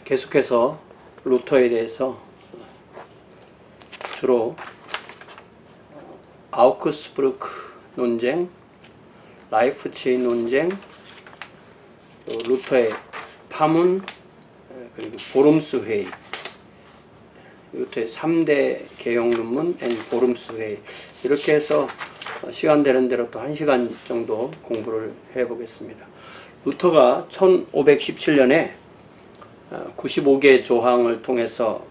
계속해서 루터에 대해서 주로 아우크스부르크 논쟁, 라이프치히 논쟁, 루터의 파문, 그리고 보름스 회의, 루터의 3대 개혁 논문 앤 보름스 회의, 이렇게 해서 시간 되는 대로 또 1시간 정도 공부를 해보겠습니다. 루터가 1517년에 95개 조항을 통해서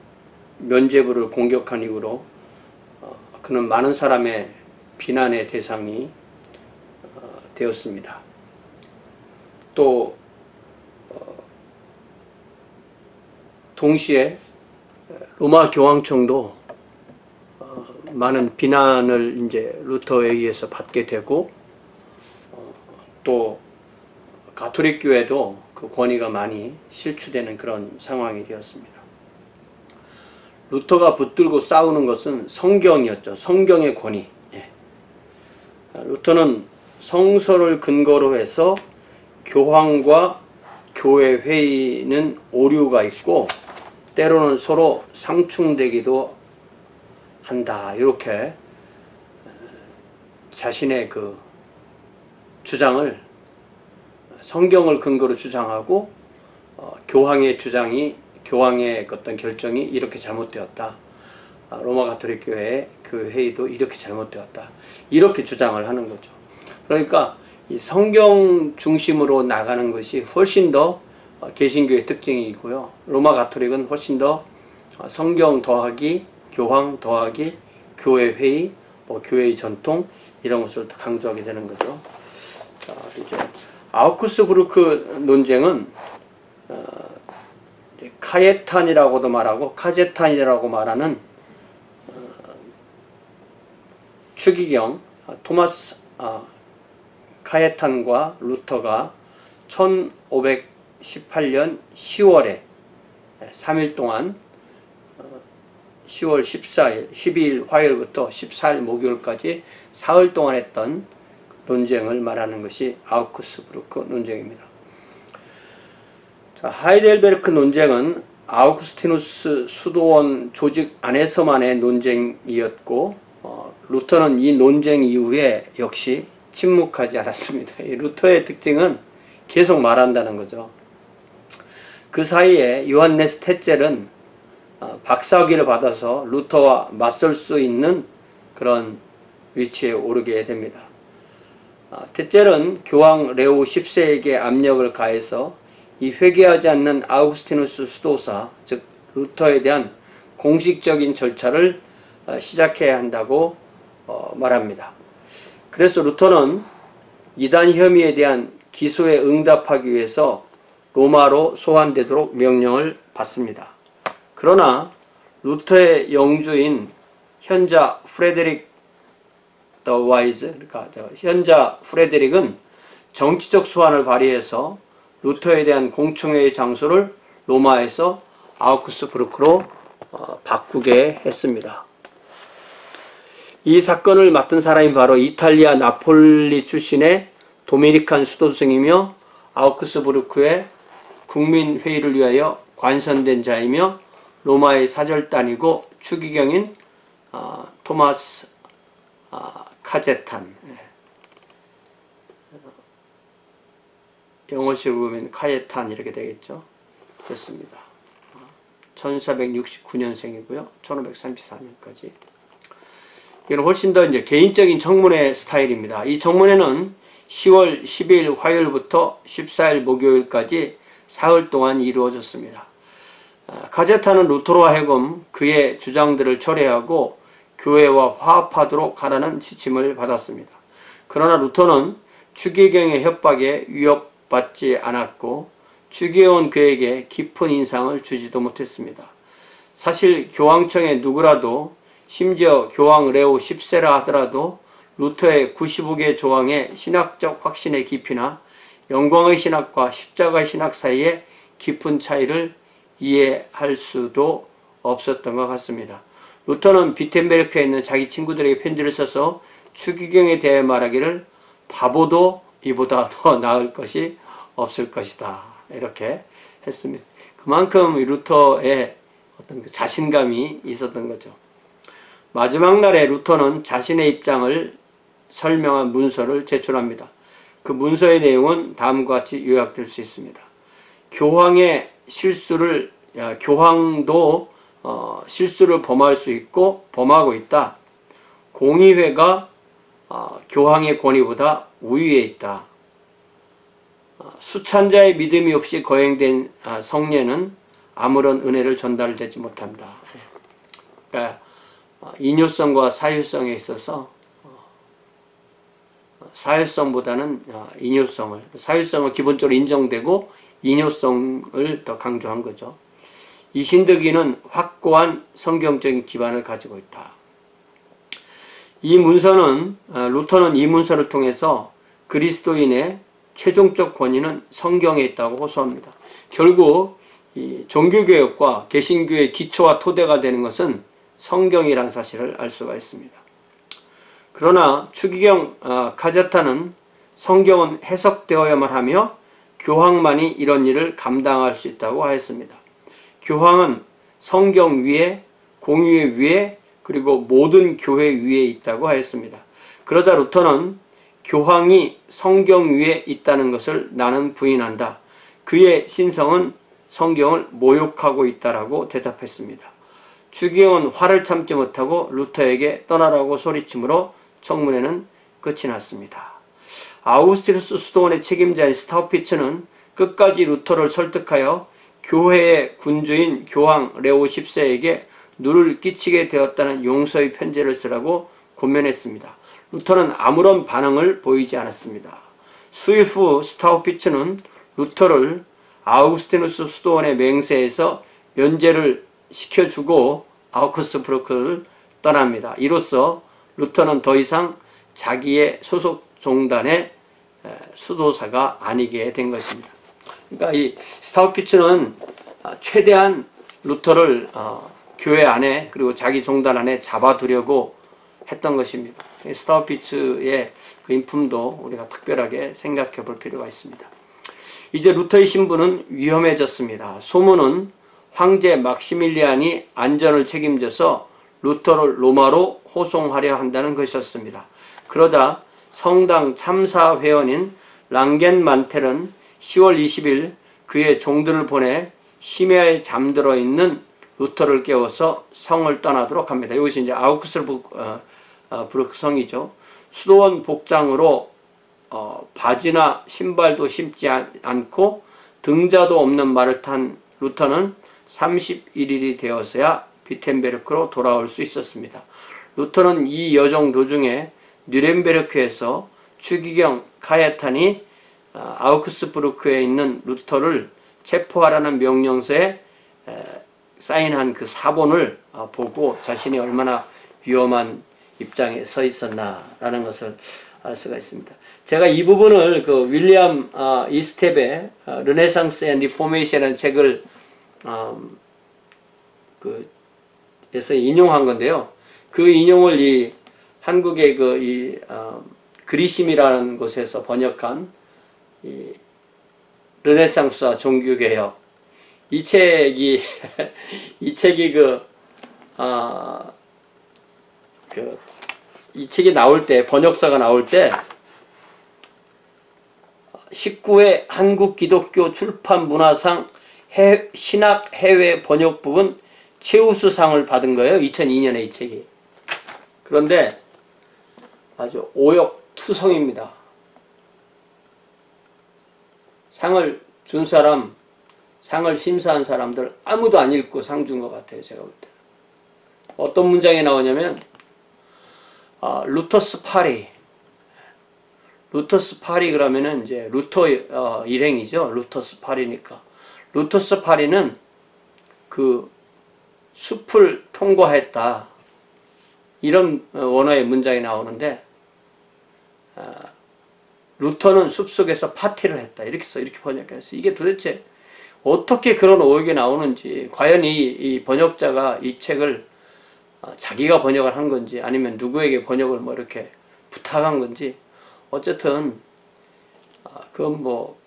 면죄부를 공격한 이후로 그는 많은 사람의 비난의 대상이 되었습니다. 또 동시에 로마 교황청도 많은 비난을 이제 루터에 의해서 받게 되고, 또 가톨릭 교회도 그 권위가 많이 실추되는 그런 상황이 되었습니다. 루터가 붙들고 싸우는 것은 성경이었죠. 성경의 권위. 루터는 성서를 근거로 해서 교황과 교회 회의는 오류가 있고 때로는 서로 상충되기도 한다, 이렇게 자신의 그 주장을 성경을 근거로 주장하고, 교황의 주장이, 교황의 어떤 결정이 이렇게 잘못되었다, 로마 가톨릭 교회의 교회 회의도 이렇게 잘못되었다, 이렇게 주장을 하는 거죠. 그러니까 이 성경 중심으로 나가는 것이 훨씬 더 개신교의 특징이고요, 로마 가톨릭은 훨씬 더 성경 더하기 교황 더하기 교회 회의, 교회의 전통, 이런 것을 강조하게 되는 거죠. 자, 이제 아우크스부르크 논쟁은 카예탄이라고도 말하고 카제탄이라고 말하는 추기경 토마스 카예탄과 루터가 1518년 10월에 3일 동안 10월 14일, 12일 화요일부터 14일 목요일까지 사흘 동안 했던 논쟁을 말하는 것이 아우크스부르크 논쟁입니다. 자, 하이델베르크 논쟁은 아우구스티누스 수도원 조직 안에서만의 논쟁이었고, 루터는 이 논쟁 이후에 역시 침묵하지 않았습니다. 이 루터의 특징은 계속 말한다는 거죠. 그 사이에 요한네스 테첼은 박사학위를 받아서 루터와 맞설 수 있는 그런 위치에 오르게 됩니다. 테첼은 교황 레오 10세에게 압력을 가해서 이 회개하지 않는 아우구스티누스 수도사, 즉 루터에 대한 공식적인 절차를 시작해야 한다고 말합니다. 그래서 루터는 이단 혐의에 대한 기소에 응답하기 위해서 로마로 소환되도록 명령을 받습니다. 그러나 루터의 영주인 현자 프레데릭 더 와이즈, 그러니까 현자 프레데릭은 정치적 수완을 발휘해서 루터에 대한 공청회의 장소를 로마에서 아우크스부르크로 바꾸게 했습니다. 이 사건을 맡은 사람이 바로 이탈리아 나폴리 출신의 도미니칸 수도승이며 아우크스부르크의 국민회의를 위하여 관선된 자이며 로마의 사절단이고 추기경인 토마스 카제탄, 영어식으로 보면 카예탄 이렇게 되겠죠. 됐습니다. 1469년생이고요. 1534년까지. 이건 훨씬 더 이제 개인적인 청문회 스타일입니다. 이 청문회는 10월 12일 화요일부터 14일 목요일까지 사흘 동안 이루어졌습니다. 카제탄은 루터로 하여금 그의 주장들을 철회하고 교회와 화합하도록 하라는 지침을 받았습니다. 그러나 루터는 추기경의 협박에 위협받지 않았고 추기경은 그에게 깊은 인상을 주지도 못했습니다. 사실 교황청의 누구라도, 심지어 교황 레오 10세라 하더라도 루터의 95개 조항의 신학적 확신의 깊이나 영광의 신학과 십자가의 신학 사이에 깊은 차이를 이해할 수도 없었던 것 같습니다. 루터는 비텐베르크에 있는 자기 친구들에게 편지를 써서 추기경에 대해 말하기를 바보도 이보다 더 나을 것이 없을 것이다, 이렇게 했습니다. 그만큼 루터의 어떤 그 자신감이 있었던 거죠. 마지막 날에 루터는 자신의 입장을 설명한 문서를 제출합니다. 그 문서의 내용은 다음과 같이 요약될 수 있습니다. 교황의 실수를, 교황도 실수를 범할 수 있고 범하고 있다. 공의회가 교황의 권위보다 우위에 있다. 수찬자의 믿음이 없이 거행된 성례는 아무런 은혜를 전달되지 못한다. 그러니까 이뇨성과 사유성에 있어서 사유성보다는 이뇨성을, 사유성을 기본적으로 인정되고 이뇨성을 더 강조한 거죠. 이 신득이는 확고한 성경적인 기반을 가지고 있다. 이 문서는, 루터는 이 문서를 통해서 그리스도인의 최종적 권위는 성경에 있다고 호소합니다. 결국 이 종교개혁과 개신교의 기초와 토대가 되는 것은 성경이라는 사실을 알 수가 있습니다. 그러나 추기경 카제타는 성경은 해석되어야만 하며 교황만이 이런 일을 감당할 수 있다고 하였습니다. 교황은 성경 위에, 공의회 위에, 그리고 모든 교회 위에 있다고 하였습니다. 그러자 루터는 교황이 성경 위에 있다는 것을 나는 부인한다. 그의 신성은 성경을 모욕하고 있다라고 대답했습니다. 추기경은 화를 참지 못하고 루터에게 떠나라고 소리치므로 청문회는 끝이 났습니다. 아우구스티누스 수도원의 책임자인 스타우피츠는 끝까지 루터를 설득하여 교회의 군주인 교황 레오 10세에게 누를 끼치게 되었다는 용서의 편지를 쓰라고 권면했습니다. 루터는 아무런 반응을 보이지 않았습니다. 수일 후 스타우피츠는 루터를 아우구스티누스 수도원의 맹세에서 면제를 시켜주고 아우크스부르크를 떠납니다. 이로써 루터는 더 이상 자기의 소속 종단의 수도사가 아니게 된 것입니다. 그러니까 이 스타우피츠는 최대한 루터를 교회 안에 그리고 자기 종단 안에 잡아두려고 했던 것입니다. 스타우피츠의 그 인품도 우리가 특별하게 생각해 볼 필요가 있습니다. 이제 루터의 신분은 위험해졌습니다. 소문은 황제 막시밀리안이 안전을 책임져서 루터를 로마로 호송하려 한다는 것이었습니다. 그러자 성당 참사 회원인 랑겐만텔은 10월 20일 그의 종들을 보내 심야에 잠들어 있는 루터를 깨워서 성을 떠나도록 합니다. 이것이 이제 아우크스부르크 성이죠. 수도원 복장으로 바지나 신발도 신지 않고 등자도 없는 말을 탄 루터는 31일이 되어서야 비텐베르크로 돌아올 수 있었습니다. 루터는 이 여정 도중에 뉘렌베르크에서 추기경 카예탄이 아우크스부르크에 있는 루터를 체포하라는 명령서에 사인한 그 사본을 보고 자신이 얼마나 위험한 입장에 서 있었나라는 것을 알 수가 있습니다. 제가 이 부분을 그 윌리엄 이스텝의 르네상스 앤 리포메이션이라는 책을 에서 인용한 건데요. 그 인용을 이 한국의 그리심이라는 곳에서 번역한 이 르네상스와 종교개혁, 이 책이 이 책이 나올 때, 번역서가 나올 때 19회 한국기독교 출판문화상 신학 해외 번역 부분 최우수상을 받은 거예요. 2002년에 이 책이. 그런데 아주 오역투성입니다. 상을 준 사람, 상을 심사한 사람들 아무도 안 읽고 상 준 것 같아요. 제가 볼 때. 어떤 문장이 나오냐면 루터스 파리. 루터스 파리 그러면은 이제 루터 일행이죠. 루터스 파리니까. 루터스 파리는 그 숲을 통과했다. 이런 원어의 문장이 나오는데 루터는 숲속에서 파티를 했다. 이렇게 번역했어요. 이게 도대체 어떻게 그런 오역이 나오는지, 과연 이 번역자가 이 책을 자기가 번역을 한 건지 아니면 누구에게 번역을 뭐 이렇게 부탁한 건지, 어쨌든 그건 뭐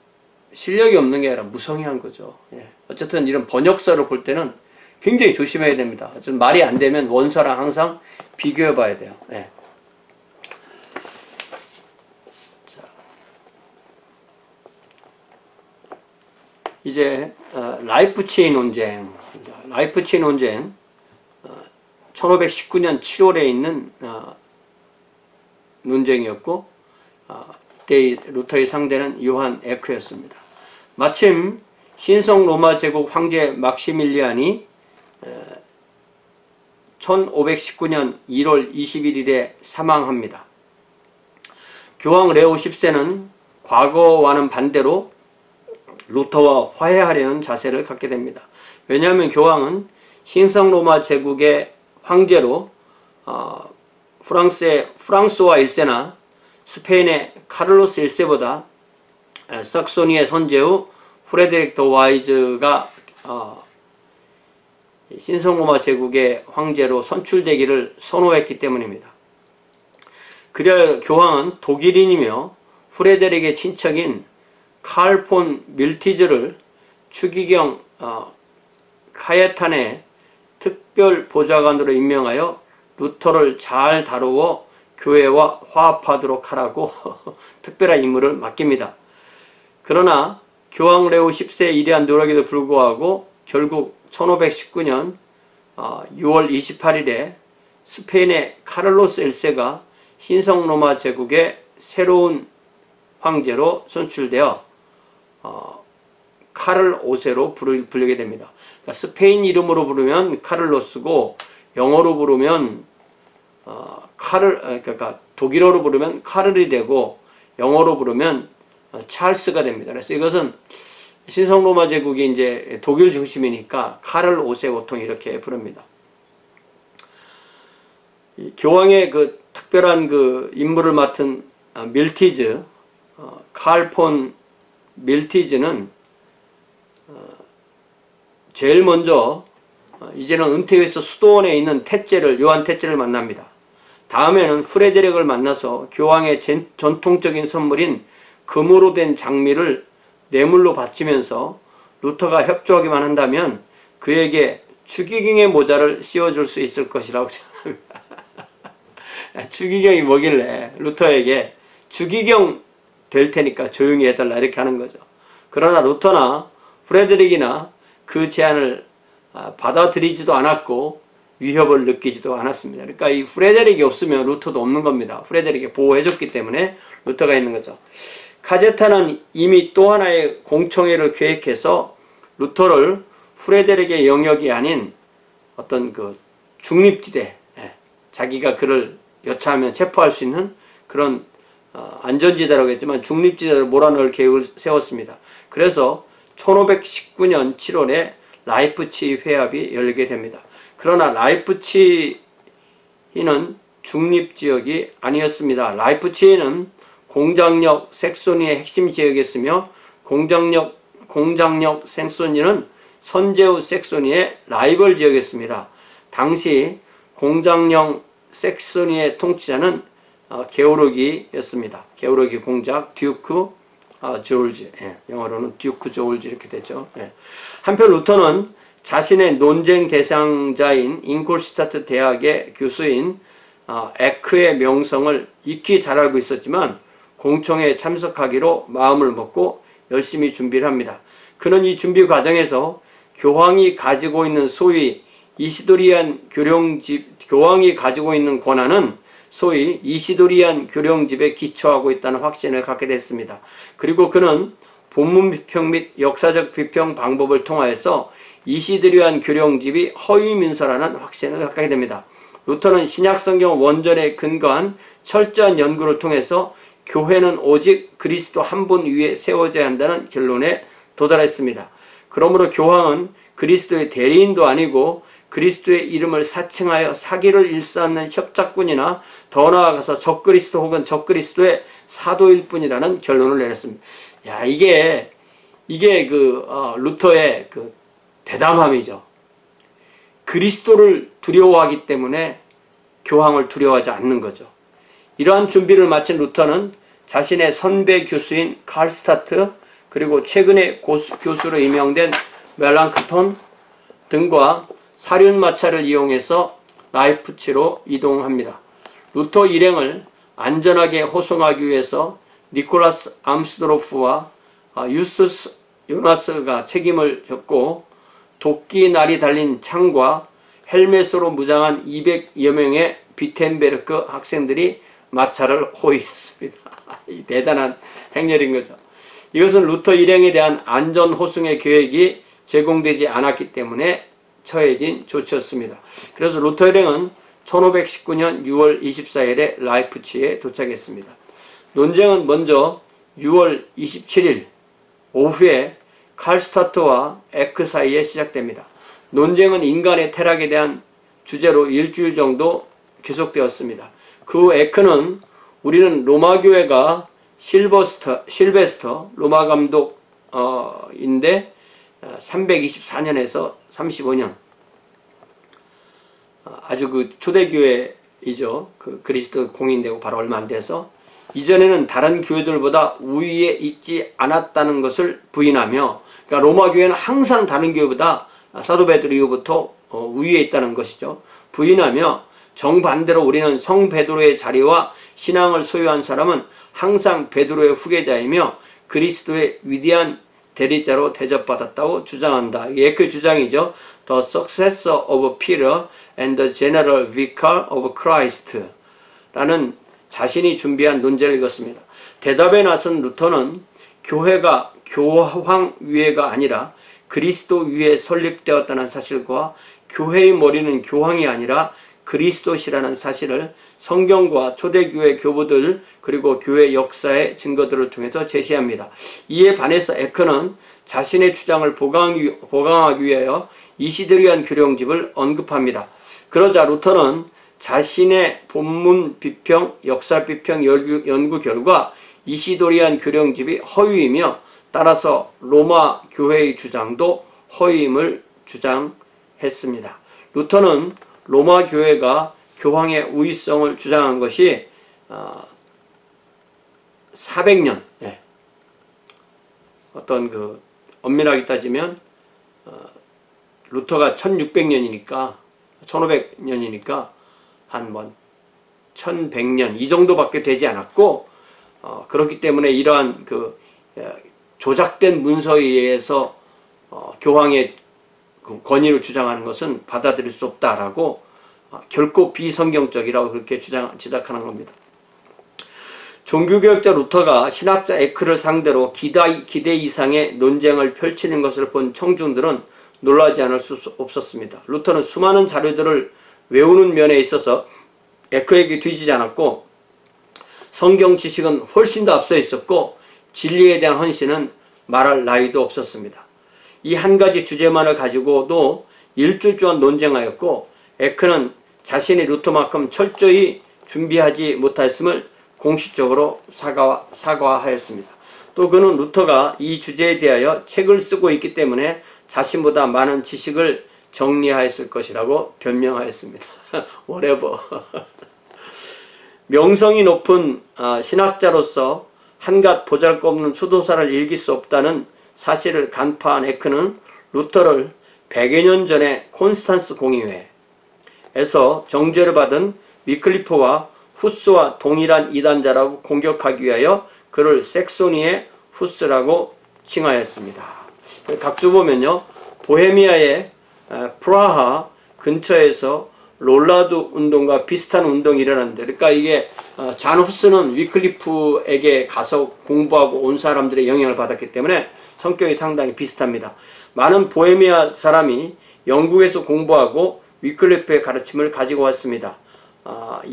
실력이 없는 게 아니라 무성의한 거죠. 예. 어쨌든 이런 번역서를 볼 때는 굉장히 조심해야 됩니다. 어쨌든 말이 안 되면 원서랑 항상 비교해 봐야 돼요. 예. 자, 이제 라이프치히 논쟁. 라이프치히 논쟁 1519년 7월에 있는 논쟁이었고 이때 루터의 상대는 요한 에크였습니다. 마침 신성 로마 제국 황제 막시밀리안이 1519년 1월 21일에 사망합니다. 교황 레오 10세는 과거와는 반대로 루터와 화해하려는 자세를 갖게 됩니다. 왜냐하면 교황은 신성 로마 제국의 황제로 프랑스의 프랑스와 1세나 스페인의 카를로스 1세보다 sakso니의 선제후 프레데릭 더 와이즈가 신성로마 제국의 황제로 선출되기를 선호했기 때문입니다. 그래야 교황은 독일인이며 프레데릭의 친척인 칼 폰 밀티즈를 추기경 카예탄의 특별 보좌관으로 임명하여 루터를 잘 다루어 교회와 화합하도록 하라고 특별한 임무를 맡깁니다. 그러나 교황 레오 10세의 이러한 노력에도 불구하고 결국 1519년 6월 28일에 스페인의 카를로스 1세가 신성로마 제국의 새로운 황제로 선출되어 카를 5세로 부르게 됩니다. 그러니까 스페인 이름으로 부르면 카를로스고 영어로 부르면 그러니까 독일어로 부르면 카를이 되고 영어로 부르면 찰스가 됩니다. 그래서 이것은 신성로마 제국이 이제 독일 중심이니까 카를 5세 보통 이렇게 부릅니다. 교황의 그 특별한 그 임무를 맡은 밀티즈, 칼 폰 밀티즈는 제일 먼저 이제는 은퇴해서 수도원에 있는 요한 tet제를 만납니다. 다음에는 프레데릭을 만나서 교황의 전통적인 선물인 금으로 된 장미를 뇌물로 바치면서 루터가 협조하기만 한다면 그에게 추기경의 모자를 씌워줄 수 있을 것이라고 생각합니다. 추기경이 뭐길래 루터에게 추기경 될 테니까 조용히 해달라 이렇게 하는 거죠. 그러나 루터나 프레데릭이나 그 제안을 받아들이지도 않았고 위협을 느끼지도 않았습니다. 그러니까 이 프레데릭이 없으면 루터도 없는 겁니다. 프레데릭이 보호해줬기 때문에 루터가 있는 거죠. 카제타는 이미 또 하나의 공청회를 계획해서 루터를 프레데릭의 영역이 아닌 어떤 그 중립지대, 자기가 그를 여차하면 체포할 수 있는 그런 안전지대라고 했지만 중립지대로 몰아넣을 계획을 세웠습니다. 그래서 1519년 7월에 라이프치히 회합이 열리게 됩니다. 그러나 라이프치히는 중립지역이 아니었습니다. 라이프치히는 공장역 색소니의 핵심 지역이었으며 공장역 색소니는 선제후 색소니의 라이벌 지역이었습니다. 당시 공장역 색소니의 통치자는 게오르기였습니다. 게오르기 공작 듀크 조르지, 영어로는 듀크 조르지 이렇게 되죠. 한편 루터는 자신의 논쟁 대상자인 잉콜슈타트 대학의 교수인 에크의 명성을 익히 잘 알고 있었지만 공청회에 참석하기로 마음을 먹고 열심히 준비를 합니다. 그는 이 준비 과정에서 교황이 가지고 있는 소위 이시도리안 교황이 가지고 있는 권한은 소위 이시도리안 교령집에 기초하고 있다는 확신을 갖게 됐습니다. 그리고 그는 본문 비평 및 역사적 비평 방법을 통하여서 이시도리안 교령집이 허위민서라는 확신을 갖게 됩니다. 루터는 신약성경 원전에 근거한 철저한 연구를 통해서 교회는 오직 그리스도 한 분 위에 세워져야 한다는 결론에 도달했습니다. 그러므로 교황은 그리스도의 대리인도 아니고 그리스도의 이름을 사칭하여 사기를 일삼는 협작꾼이나 더 나아가서 적그리스도 혹은 적그리스도의 사도일 뿐이라는 결론을 내렸습니다. 야, 이게 루터의 그 대담함이죠. 그리스도를 두려워하기 때문에 교황을 두려워하지 않는 거죠. 이러한 준비를 마친 루터는 자신의 선배 교수인 칼스타트 그리고 최근에 교수로 임명된 멜랑크톤 등과 사륜 마차를 이용해서 라이프치히로 이동합니다. 루터 일행을 안전하게 호송하기 위해서 니콜라스 암스도르프와 유스투스 요나스가 책임을 졌고, 도끼 날이 달린 창과 헬멧으로 무장한 200여 명의 비텐베르크 학생들이 마차를 호위했습니다. 대단한 행렬인 거죠. 이것은 루터 일행에 대한 안전 호송의 계획이 제공되지 않았기 때문에 처해진 조치였습니다. 그래서 루터 일행은 1519년 6월 24일에 라이프치히에 도착했습니다. 논쟁은 먼저 6월 27일 오후에 칼스타트와 에크 사이에 시작됩니다. 논쟁은 인간의 태락에 대한 주제로 일주일 정도 계속되었습니다. 그 후 에크는 우리는 로마교회가 실베스터 로마 감독인데 324년에서 35년 아주 그 초대교회이죠. 그 그리스도 공인되고 바로 얼마 안 돼서 이전에는 다른 교회들보다 우위에 있지 않았다는 것을 부인하며, 그러니까 로마 교회는 항상 다른 교회보다 사도 베드로 이후부터 우위에 있다는 것이죠. 부인하며 정반대로 우리는 성 베드로의 자리와 신앙을 소유한 사람은 항상 베드로의 후계자이며 그리스도의 위대한 대리자로 대접받았다고 주장한다. 이게 그 주장이죠. The successor of Peter and the general vicar of Christ 라는 자신이 준비한 논제를 읽었습니다. 대답에 나선 루터는 교회가 교황 위에가 아니라 그리스도 위에 설립되었다는 사실과 교회의 머리는 교황이 아니라 그리스도시라는 사실을 성경과 초대교회 교부들 그리고 교회 역사의 증거들을 통해서 제시합니다. 이에 반해서 에크는 자신의 주장을 보강하기 위하여 이시도리안 교령집을 언급합니다. 그러자 루터는 자신의 본문 비평, 역사 비평 연구 결과 이시도리안 교령집이 허위이며 따라서 로마 교회의 주장도 허위임을 주장했습니다. 루터는 로마 교회가 교황의 우위성을 주장한 것이 400년, 어떤 그 엄밀하게 따지면 루터가 1600년이니까 1500년이니까 한 1100년 이 정도밖에 되지 않았고, 그렇기 때문에 이러한 그 조작된 문서에 의해서 교황의 그 권위를 주장하는 것은 받아들일 수 없다라고 결코 비성경적이라고 그렇게 지적하는 겁니다. 종교개혁자 루터가 신학자 에크를 상대로 기대 이상의 논쟁을 펼치는 것을 본 청중들은 놀라지 않을 수 없었습니다. 루터는 수많은 자료들을 외우는 면에 있어서 에크에게 뒤지지 않았고, 성경 지식은 훨씬 더 앞서 있었고, 진리에 대한 헌신은 말할 나위도 없었습니다. 이 한 가지 주제만을 가지고도 일주일 동안 논쟁하였고, 에크는 자신이 루터만큼 철저히 준비하지 못했음을 공식적으로 사과하였습니다. 또 그는 루터가 이 주제에 대하여 책을 쓰고 있기 때문에 자신보다 많은 지식을 정리하였을 것이라고 변명하였습니다. whatever. 명성이 높은 신학자로서 한갓 보잘것없는 수도사를 읽을 수 없다는 사실을 간파한 에크는 루터를 100여 년 전에 콘스탄스 공의회에서 정죄를 받은 위클리프와 후스와 동일한 이단자라고 공격하기 위하여 그를 색소니의 후스라고 칭하였습니다. 각주 보면요, 보헤미아의 프라하 근처에서 롤라드 운동과 비슷한 운동이 일어났는데, 그러니까 이게 잔 후스는 위클리프에게 가서 공부하고 온 사람들의 영향을 받았기 때문에 성격이 상당히 비슷합니다. 많은 보헤미아 사람이 영국에서 공부하고 위클리프의 가르침을 가지고 왔습니다.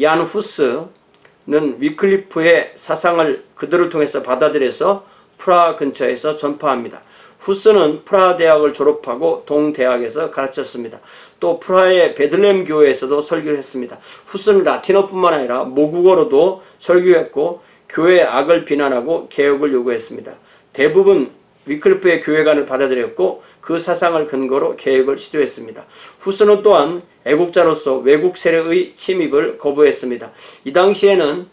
얀 후스는 위클리프의 사상을 그들을 통해서 받아들여서 프라하 근처에서 전파합니다. 후스는 프라하 대학을 졸업하고 동대학에서 가르쳤습니다. 또 프라하의 베들렘 교회에서도 설교를 했습니다. 후스는 라틴어뿐만 아니라 모국어로도 설교했고 교회의 악을 비난하고 개혁을 요구했습니다. 대부분 위클리프의 교회관을 받아들였고 그 사상을 근거로 개혁을 시도했습니다. 후스는 또한 애국자로서 외국 세력의 침입을 거부했습니다. 이 당시에는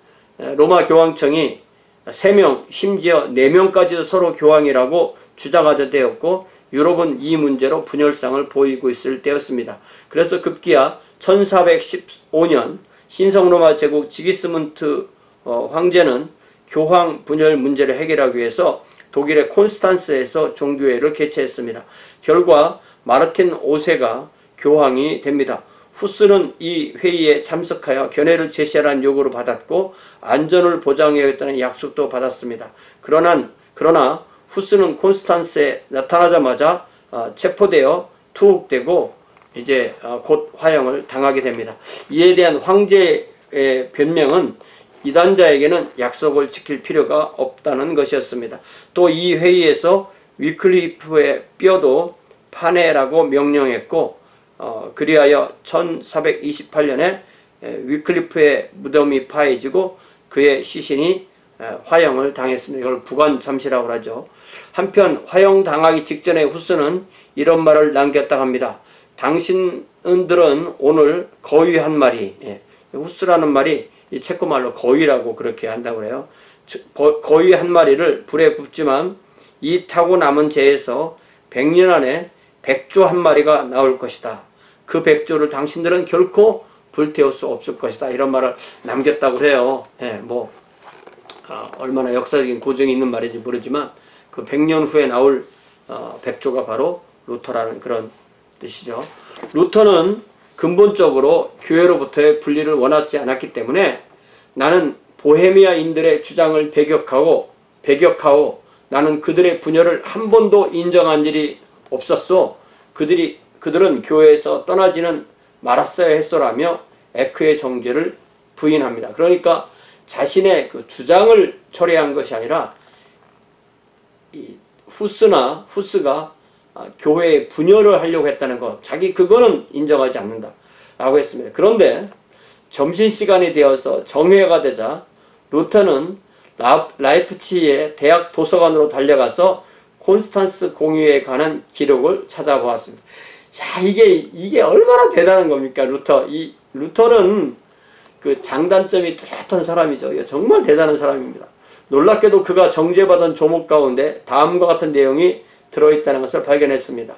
로마 교황청이 3명 심지어 4명까지도 서로 교황이라고 주장하게 되었고, 유럽은 이 문제로 분열상을 보이고 있을 때였습니다. 그래서 급기야 1415년 신성로마 제국 지기스문트 황제는 교황 분열 문제를 해결하기 위해서 독일의 콘스탄스에서 종교회를 개최했습니다. 결과 마르틴 5세가 교황이 됩니다. 후스는 이 회의에 참석하여 견해를 제시하라는 요구를 받았고 안전을 보장해야겠다는 약속도 받았습니다. 그러나 후스는 콘스탄스에 나타나자마자 체포되어 투옥되고 이제 곧 화형을 당하게 됩니다. 이에 대한 황제의 변명은 이단자에게는 약속을 지킬 필요가 없다는 것이었습니다. 또 이 회의에서 위클리프의 뼈도 파내라고 명령했고 그리하여 1428년에 위클리프의 무덤이 파해지고 그의 시신이 화형을 당했습니다. 이걸 부관참시라고 하죠. 한편 화형당하기 직전에 후스는 이런 말을 남겼다 합니다. 당신들은 오늘 거위 한 마리, 후스라는 말이 이 체코말로 거위라고 그렇게 한다고 그래요. 거위 한 마리를 불에 굽지만 이 타고 남은 재에서 100년 안에 백조 한 마리가 나올 것이다. 그 백조를 당신들은 결코 불태울 수 없을 것이다. 이런 말을 남겼다고 해요. 얼마나 역사적인 고증이 있는 말인지 모르지만 그 100년 후에 나올 백조가 바로 루터라는 그런 뜻이죠. 루터는 근본적으로 교회로부터의 분리를 원하지 않았기 때문에 나는 보헤미아인들의 주장을 배격하고 나는 그들의 분열을 한 번도 인정한 일이 없었소. 그들은 교회에서 떠나지는 말았어야 했소라며 에크의 정죄를 부인합니다. 그러니까 자신의 그 주장을 철회한 것이 아니라 이 후스가 교회의 분열을 하려고 했다는 것, 그거는 인정하지 않는다 라고 했습니다. 그런데 점심시간이 되어서 정회가 되자 루터는 라이프치히의 대학 도서관으로 달려가서 콘스탄스 공유에 관한 기록을 찾아보았습니다. 야, 이게 얼마나 대단한 겁니까? 루터는 그 장단점이 뚜렷한 사람이죠. 정말 대단한 사람입니다. 놀랍게도 그가 정죄받은 조목 가운데 다음과 같은 내용이 들어있다는 것을 발견했습니다.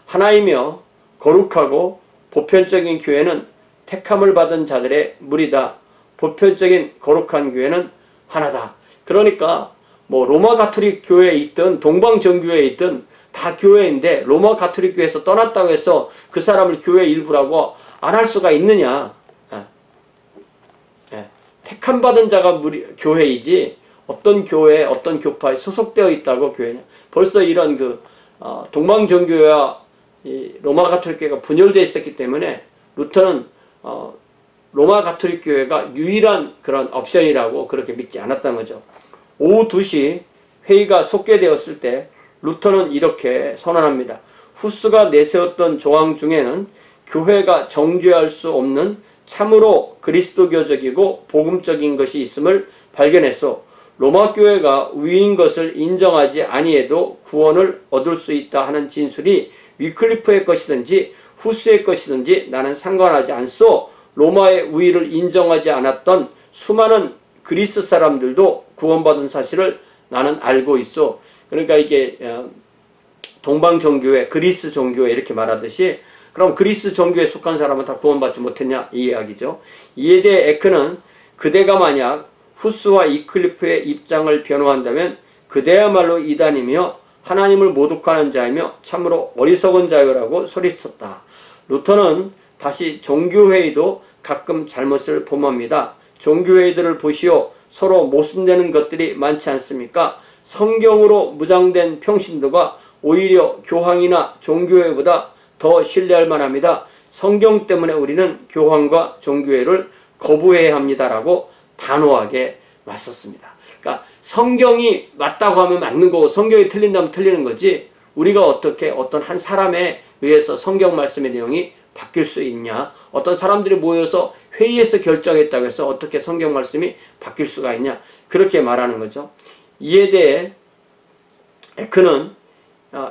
하나이며 거룩하고 보편적인 교회는 택함을 받은 자들의 무리다. 보편적인 거룩한 교회는 하나다. 그러니까 뭐 로마 가톨릭 교회에 있든 동방정교회에 있든 다 교회인데 로마 가톨릭 교회에서 떠났다고 해서 그 사람을 교회 일부라고 안 할 수가 있느냐. 택함 받은 자가 교회이지 어떤 교회에 어떤 교파에 소속되어 있다고 교회냐. 벌써 이런 동방정교회와 이 로마 가톨릭 교회가 분열되어 있었기 때문에 루터는 로마 가톨릭 교회가 유일한 그런 옵션이라고 그렇게 믿지 않았다는 거죠. 오후 2시 회의가 속개되었을 때 루터는 이렇게 선언합니다. 후스가 내세웠던 조항 중에는 교회가 정죄할 수 없는 참으로 그리스도교적이고 복음적인 것이 있음을 발견했소. 로마 교회가 우위인 것을 인정하지 아니해도 구원을 얻을 수 있다 하는 진술이 위클리프의 것이든지 후스의 것이든지 나는 상관하지 않소. 로마의 우위를 인정하지 않았던 수많은 그리스 사람들도 구원받은 사실을 나는 알고 있어. 그러니까 이게 동방정교회, 그리스 종교회 이렇게 말하듯이 그럼 그리스 종교에 속한 사람은 다 구원받지 못했냐 이 이야기죠. 이에 대해 에크는 그대가 만약 후스와 위클리프의 입장을 변호한다면 그대야말로 이단이며 하나님을 모독하는 자이며 참으로 어리석은 자요라고 소리쳤다. 루터는 다시 종교회의도 가끔 잘못을 범합니다. 종교회의들을 보시오. 서로 모순되는 것들이 많지 않습니까? 성경으로 무장된 평신도가 오히려 교황이나 종교회보다 더 신뢰할 만합니다. 성경 때문에 우리는 교황과 종교회를 거부해야 합니다라고 단호하게 맞섰습니다. 그러니까 성경이 맞다고 하면 맞는 거고 성경이 틀린다면 틀리는 거지 우리가 어떻게 어떤 한 사람에 의해서 성경 말씀의 내용이 바뀔 수 있냐, 어떤 사람들이 모여서 회의에서 결정했다고 해서 어떻게 성경 말씀이 바뀔 수가 있냐, 그렇게 말하는 거죠. 이에 대해 에크는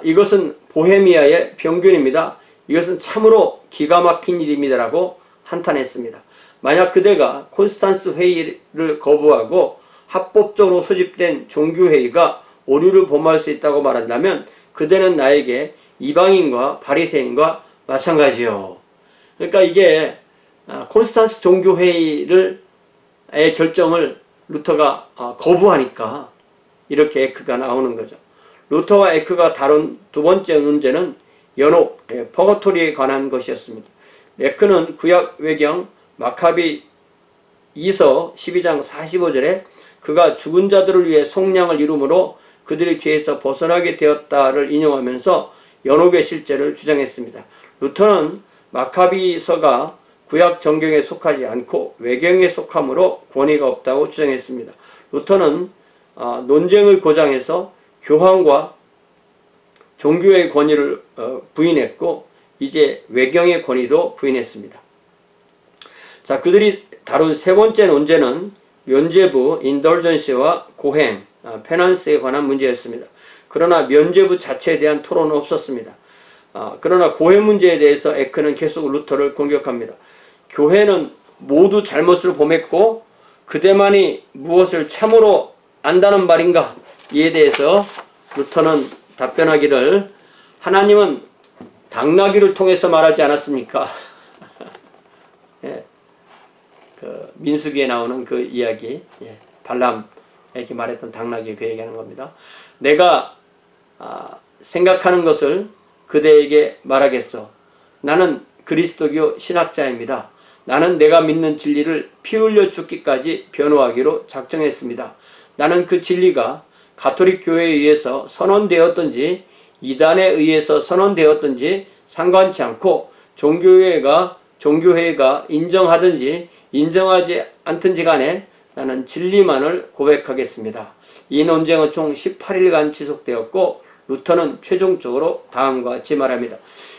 이것은 보헤미아의 병균입니다. 이것은 참으로 기가 막힌 일입니다라고 한탄했습니다. 만약 그대가 콘스탄스 회의를 거부하고 합법적으로 소집된 종교회의가 오류를 범할 수 있다고 말한다면 그대는 나에게 이방인과 바리새인과 마찬가지요. 그러니까 이게 콘스탄스 종교회의의 결정을 루터가 거부하니까 이렇게 에크가 나오는 거죠. 루터와 에크가 다룬 두 번째 문제는 연옥, 퍼거토리에 관한 것이었습니다. 에크는 구약 외경 마카비 2서 12장 45절에 그가 죽은 자들을 위해 속량을 이루므로 그들의 죄에서 벗어나게 되었다를 인용하면서 연옥의 실제를 주장했습니다. 루터는 마카비서가 구약 정경에 속하지 않고 외경에 속함으로 권위가 없다고 주장했습니다. 루터는 논쟁의 고장에서 교황과 종교의 권위를 부인했고 이제 외경의 권위도 부인했습니다. 자, 그들이 다룬 세 번째 논제는 면죄부, 인덜전시와 고행, 페난스에 관한 문제였습니다. 그러나 면죄부 자체에 대한 토론은 없었습니다. 그러나 고행 문제에 대해서 에크는 계속 루터를 공격합니다. 교회는 모두 잘못을 범했고 그대만이 무엇을 참으로 안다는 말인가? 이에 대해서 루터는 답변하기를 하나님은 당나귀를 통해서 말하지 않았습니까? 예, 그 민수기에 나오는 그 이야기, 발람에게 말했던 당나귀 그 얘기하는 겁니다. 내가 생각하는 것을 그대에게 말하겠소. 나는 그리스도교 신학자입니다. 나는 내가 믿는 진리를 피 흘려 죽기까지 변호하기로 작정했습니다. 나는 그 진리가 가톨릭 교회에 의해서 선언되었든지 이단에 의해서 선언되었든지 상관치 않고 종교회가 인정하든지 인정하지 않든지 간에 나는 진리만을 고백하겠습니다. 이 논쟁은 총 18일간 지속되었고 루터는 최종적으로 다음과 같이 말합니다.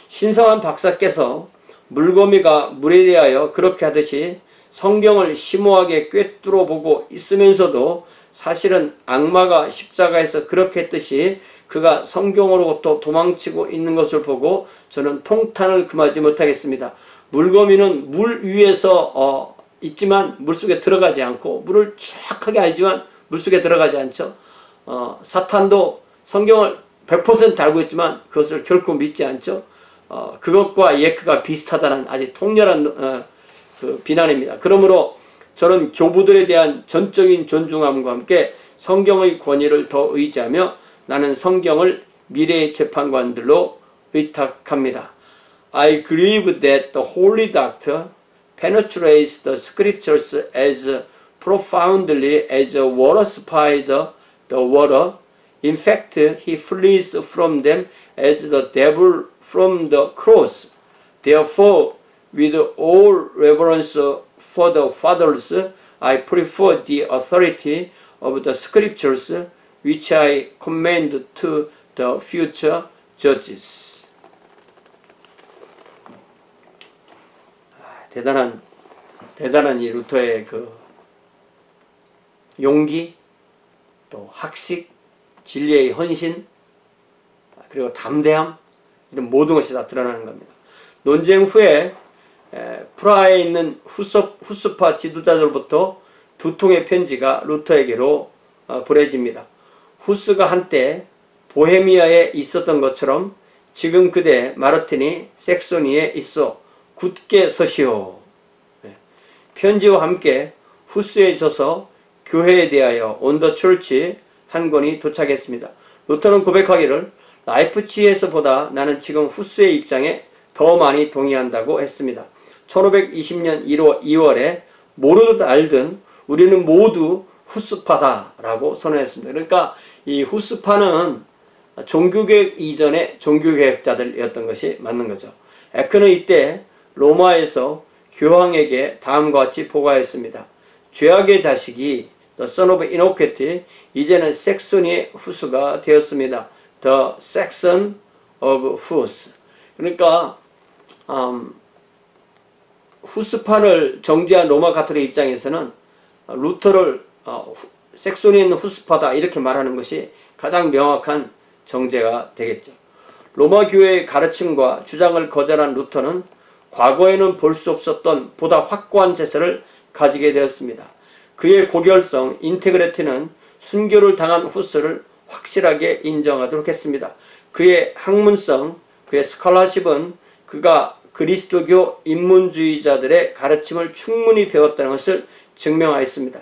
신성한 박사께서 물거미가 물에 대하여 그렇게 하듯이 성경을 심오하게 꿰뚫어 보고 있으면서도 사실은 악마가 십자가에서 그렇게 했듯이 그가 성경으로부터 도망치고 있는 것을 보고 저는 통탄을 금하지 못하겠습니다. 물거미는 물 위에서 있지만 물속에 들어가지 않고 물을 정확하게 알지만 물속에 들어가지 않죠. 사탄도 성경을 100% 알고 있지만 그것을 결코 믿지 않죠. 그것과 에크가 비슷하다는 아주 통렬한 그 비난입니다. 그러므로 저는 교부들에 대한 전적인 존중함과 함께 성경의 권위를 더 의지하며 나는 성경을 미래의 재판관들로 의탁합니다. I grieve that the Holy Doctor penetrates the scriptures as profoundly as water spies the water. In fact, he flees from them as the devil from the cross. Therefore, with all reverence for the fathers, I prefer the authority of the scriptures, which I commend to the future judges. 대단한 이 루터의 그 용기, 또 학식, 진리의 헌신, 그리고 담대함, 이런 모든 것이 다 드러나는 겁니다. 논쟁 후에 프라하에 있는 후스파 지도자들로부터 두 통의 편지가 루터에게로 보내집니다. 후스가 한때 보헤미아에 있었던 것처럼 지금 그대 마르틴이 색소니에 있어 굳게 서시오. 편지와 함께 후스에 져서 교회에 대하여 온 더 철치 한 권이 도착했습니다. 루터는 고백하기를 라이프치히에서보다 나는 지금 후스의 입장에 더 많이 동의한다고 했습니다. 1520년 2월에 모르듯 알든 우리는 모두 후스파다라고 선언했습니다. 그러니까 이 후스파는 종교개혁 이전의 종교개혁자들이었던 것이 맞는 거죠. 에크는 이때 로마에서 교황에게 다음과 같이 보고하였습니다. 죄악의 자식이 The son of iniquity 이제는 섹소니의 후스가 되었습니다. The Saxon of Hus. 그러니까 후스파를 정죄한 로마 가톨릭 입장에서는 루터를 섹소니에 있는 후스파다 이렇게 말하는 것이 가장 명확한 정죄가 되겠죠. 로마 교회의 가르침과 주장을 거절한 루터는 과거에는 볼 수 없었던 보다 확고한 제세를 가지게 되었습니다. 그의 고결성, 인테그리티는 순교를 당한 후스를 확실하게 인정하도록 했습니다. 그의 학문성, 그의 스칼라십은 그가 그리스도교 인문주의자들의 가르침을 충분히 배웠다는 것을 증명하였습니다.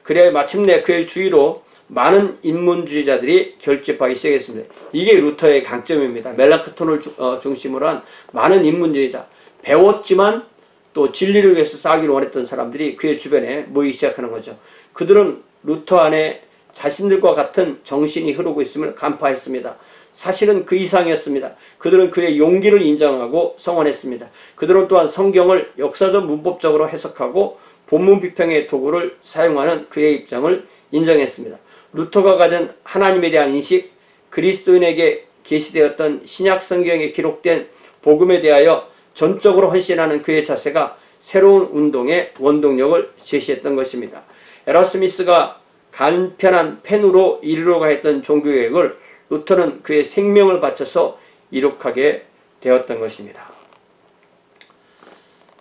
그래야 마침내 그의 주위로 많은 인문주의자들이 결집하기 시작했습니다. 이게 루터의 강점입니다. 멜랑크톤을 중심으로 한 많은 인문주의자, 배웠지만 또 진리를 위해서 싸우기를 원했던 사람들이 그의 주변에 모이기 시작하는 거죠. 그들은 루터 안에 자신들과 같은 정신이 흐르고 있음을 간파했습니다. 사실은 그 이상이었습니다. 그들은 그의 용기를 인정하고 성원했습니다. 그들은 또한 성경을 역사적 문법적으로 해석하고 본문 비평의 도구를 사용하는 그의 입장을 인정했습니다. 루터가 가진 하나님에 대한 인식, 그리스도인에게 계시되었던 신약 성경에 기록된 복음에 대하여 전적으로 헌신하는 그의 자세가 새로운 운동의 원동력을 제시했던 것입니다. 에라스미스가 간편한 펜으로 이루려고 했던 종교개혁을 루터는 그의 생명을 바쳐서 이룩하게 되었던 것입니다.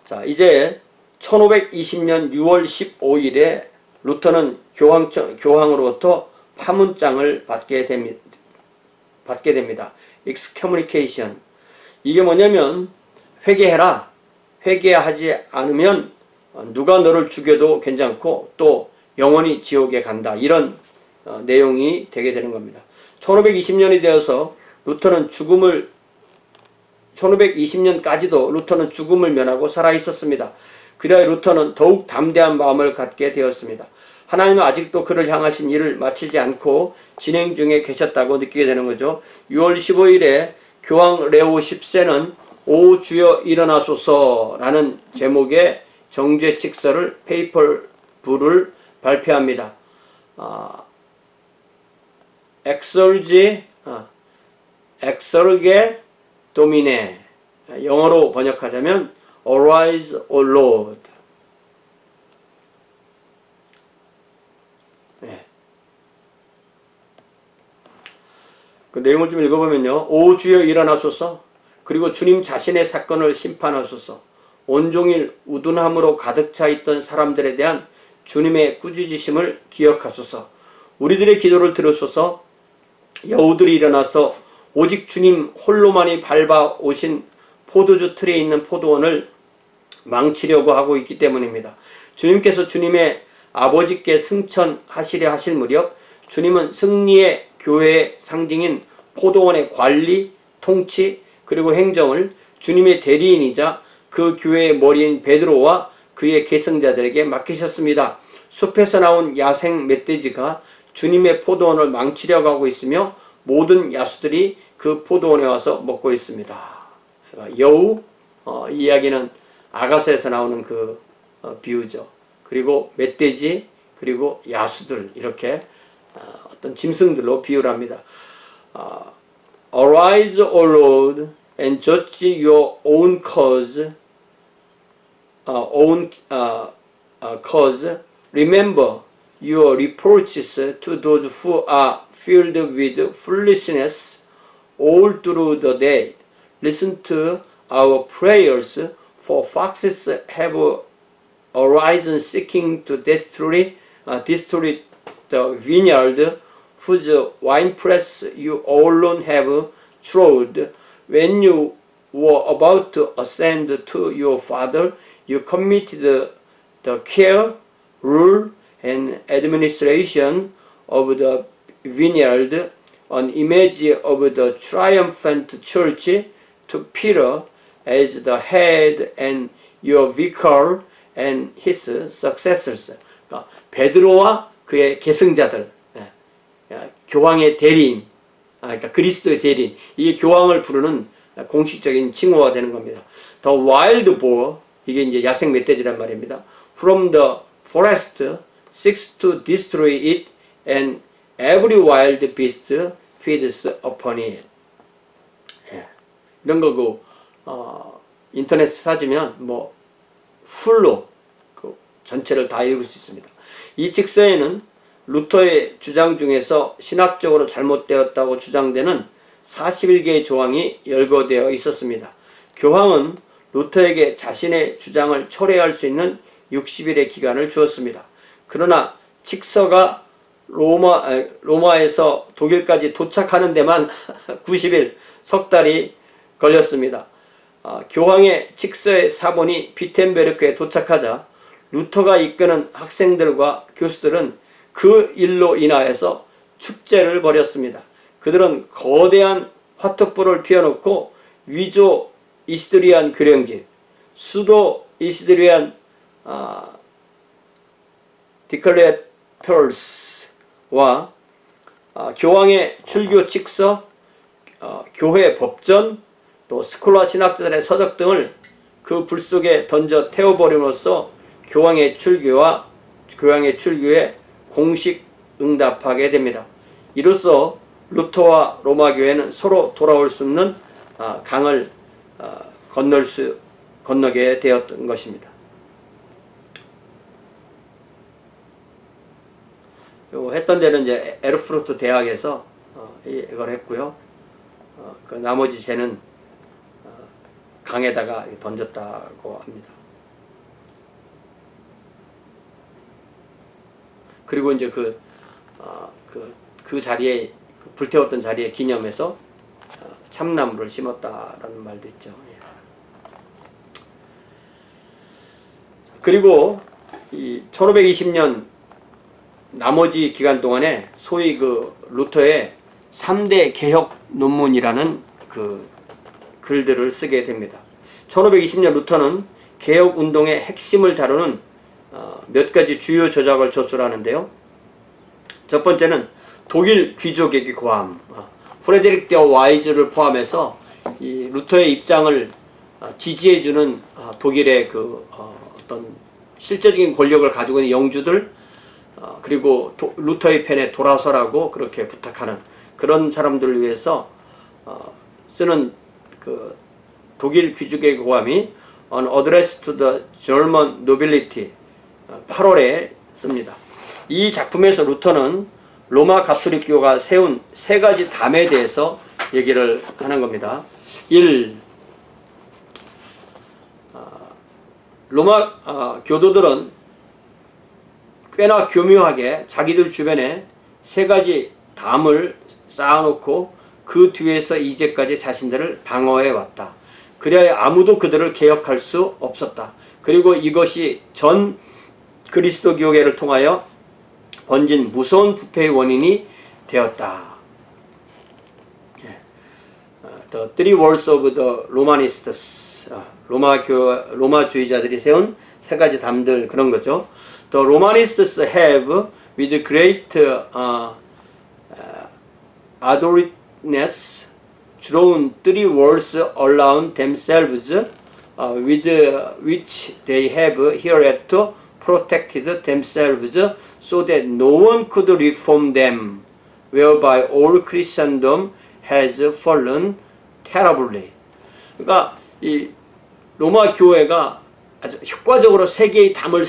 자, 이제 1520년 6월 15일에 루터는 교황으로부터 파문장을 받게 됩니다. excommunication. 이게 뭐냐면 회개해라. 회개하지 않으면 누가 너를 죽여도 괜찮고 또 영원히 지옥에 간다. 이런 내용이 되게 되는 겁니다. 1520년이 되어서 루터는 1520년까지도 루터는 죽음을 면하고 살아 있었습니다. 그래야 루터는 더욱 담대한 마음을 갖게 되었습니다. 하나님은 아직도 그를 향하신 일을 마치지 않고 진행 중에 계셨다고 느끼게 되는 거죠. 6월 15일에 교황 레오 10세는 오 주여 일어나소서라는 제목의 정죄 칙서를 페이퍼 불을 발표합니다. 엑설게 도미네, 영어로 번역하자면 Arise, O Lord. 네. 그 내용을 좀 읽어보면요. 오 주여 일어나소서. 그리고 주님 자신의 사건을 심판하소서. 온종일 우둔함으로 가득 차 있던 사람들에 대한 주님의 꾸짖으심을 기억하소서. 우리들의 기도를 들으소서. 여우들이 일어나서 오직 주님 홀로만이 밟아 오신 포도주 틀에 있는 포도원을 망치려고 하고 있기 때문입니다. 주님께서 주님의 아버지께 승천하시려 하실 무렵 주님은 승리의 교회의 상징인 포도원의 관리, 통치, 그리고 행정을 주님의 대리인이자 그 교회의 머리인 베드로와 그의 계승자들에게 맡기셨습니다. 숲에서 나온 야생 멧돼지가 주님의 포도원을 망치려고 하고 있으며 모든 야수들이 그 포도원에 와서 먹고 있습니다. 여우, 이 이야기는 아가서에서 나오는 그 비유죠. 그리고 멧돼지, 그리고 야수들, 이렇게 어떤 짐승들로 비유를 합니다. Arise, O Lord, and judge your own cause. Remember your reproaches to those who are filled with foolishness all through the day. Listen to our prayers, for foxes have arisen seeking to destroy the vineyard, whose winepress you alone have trod. When you were about to ascend to your father, you committed the care, rule, and administration of the vineyard, an image of the triumphant church, to Peter as the head and your vicar and his successors. 그러니까 베드로와 그의 계승자들, 교황의 대리인, 그러니까 그리스도의 대리인, 이게 교황을 부르는 공식적인 칭호가 되는 겁니다. The wild boar, 이게 이제 야생 멧돼지란 말입니다. From the forest seeks to destroy it, and every wild beast feeds upon it. 이런 거 인터넷에 찾으면 뭐 풀로 그 전체를 다 읽을 수 있습니다. 이 직서에는 루터의 주장 중에서 신학적으로 잘못되었다고 주장되는 41개의 조항이 열거되어 있었습니다. 교황은 루터에게 자신의 주장을 철회할 수 있는 60일의 기간을 주었습니다. 그러나 직서가 로마에서 독일까지 도착하는 데만 90일, 석 달이 걸렸습니다. 교황의 직서의 사본이 비텐베르크에 도착하자 루터가 이끄는 학생들과 교수들은 그 일로 인하여서 축제를 벌였습니다. 그들은 거대한 화투불을 피워놓고 위조 이시드리안 교령집, 수도 이시드리안 디클레터스와 교황의 출교 직서, 교회 법전, 또 스콜라 신학자들의 서적 등을 그 불 속에 던져 태워버림으로써 교황의 출교에 공식 응답하게 됩니다. 이로써 루터와 로마 교회는 서로 돌아올 수 없는 강을 건너게 되었던 것입니다. 했던 데는 이제 에르푸르트 대학에서 이걸 했고요. 그 나머지 쟤는 강에다가 던졌다고 합니다. 그리고 이제 그 자리에 불태웠던 자리에 기념해서 참나무를 심었다라는 말도 있죠. 그리고 이 1520년 나머지 기간 동안에 소위 그 루터의 3대 개혁 논문이라는 그 글들을 쓰게 됩니다. 1520년 루터는 개혁 운동의 핵심을 다루는 몇 가지 주요 저작을 저술하는데요. 첫 번째는 독일 귀족에게 고함, 프레데릭 더 와이즈를 포함해서 이 루터의 입장을 지지해주는 독일의 그 어떤 실제적인 권력을 가지고 있는 영주들, 그리고 루터의 편에 돌아서라고 그렇게 부탁하는 그런 사람들을 위해서 쓰는 그 독일 귀족의 고함이 An Address to the German Nobility 8월에 씁니다. 이 작품에서 루터는 로마 가톨릭교가 세운 세 가지 담에 대해서 얘기를 하는 겁니다. 1. 로마 교도들은 꽤나 교묘하게 자기들 주변에 세 가지 담을 쌓아놓고 그 뒤에서 이제까지 자신들을 방어해 왔다. 그래야 아무도 그들을 개혁할 수 없었다. 그리고 이것이 전 그리스도 교회를 통하여 번진 무서운 부패의 원인이 되었다. The three words of the Romanists, 로마주의자들이 세운 세 가지 담들, 그런 거죠. The Romanists have, with great adroitness, drawn three walls around themselves, with which they have hereto protected themselves, so that no one could reform them, whereby all Christendom has fallen terribly. 그러니까 이 로마 교회가 아주 효과적으로 세 개의 담을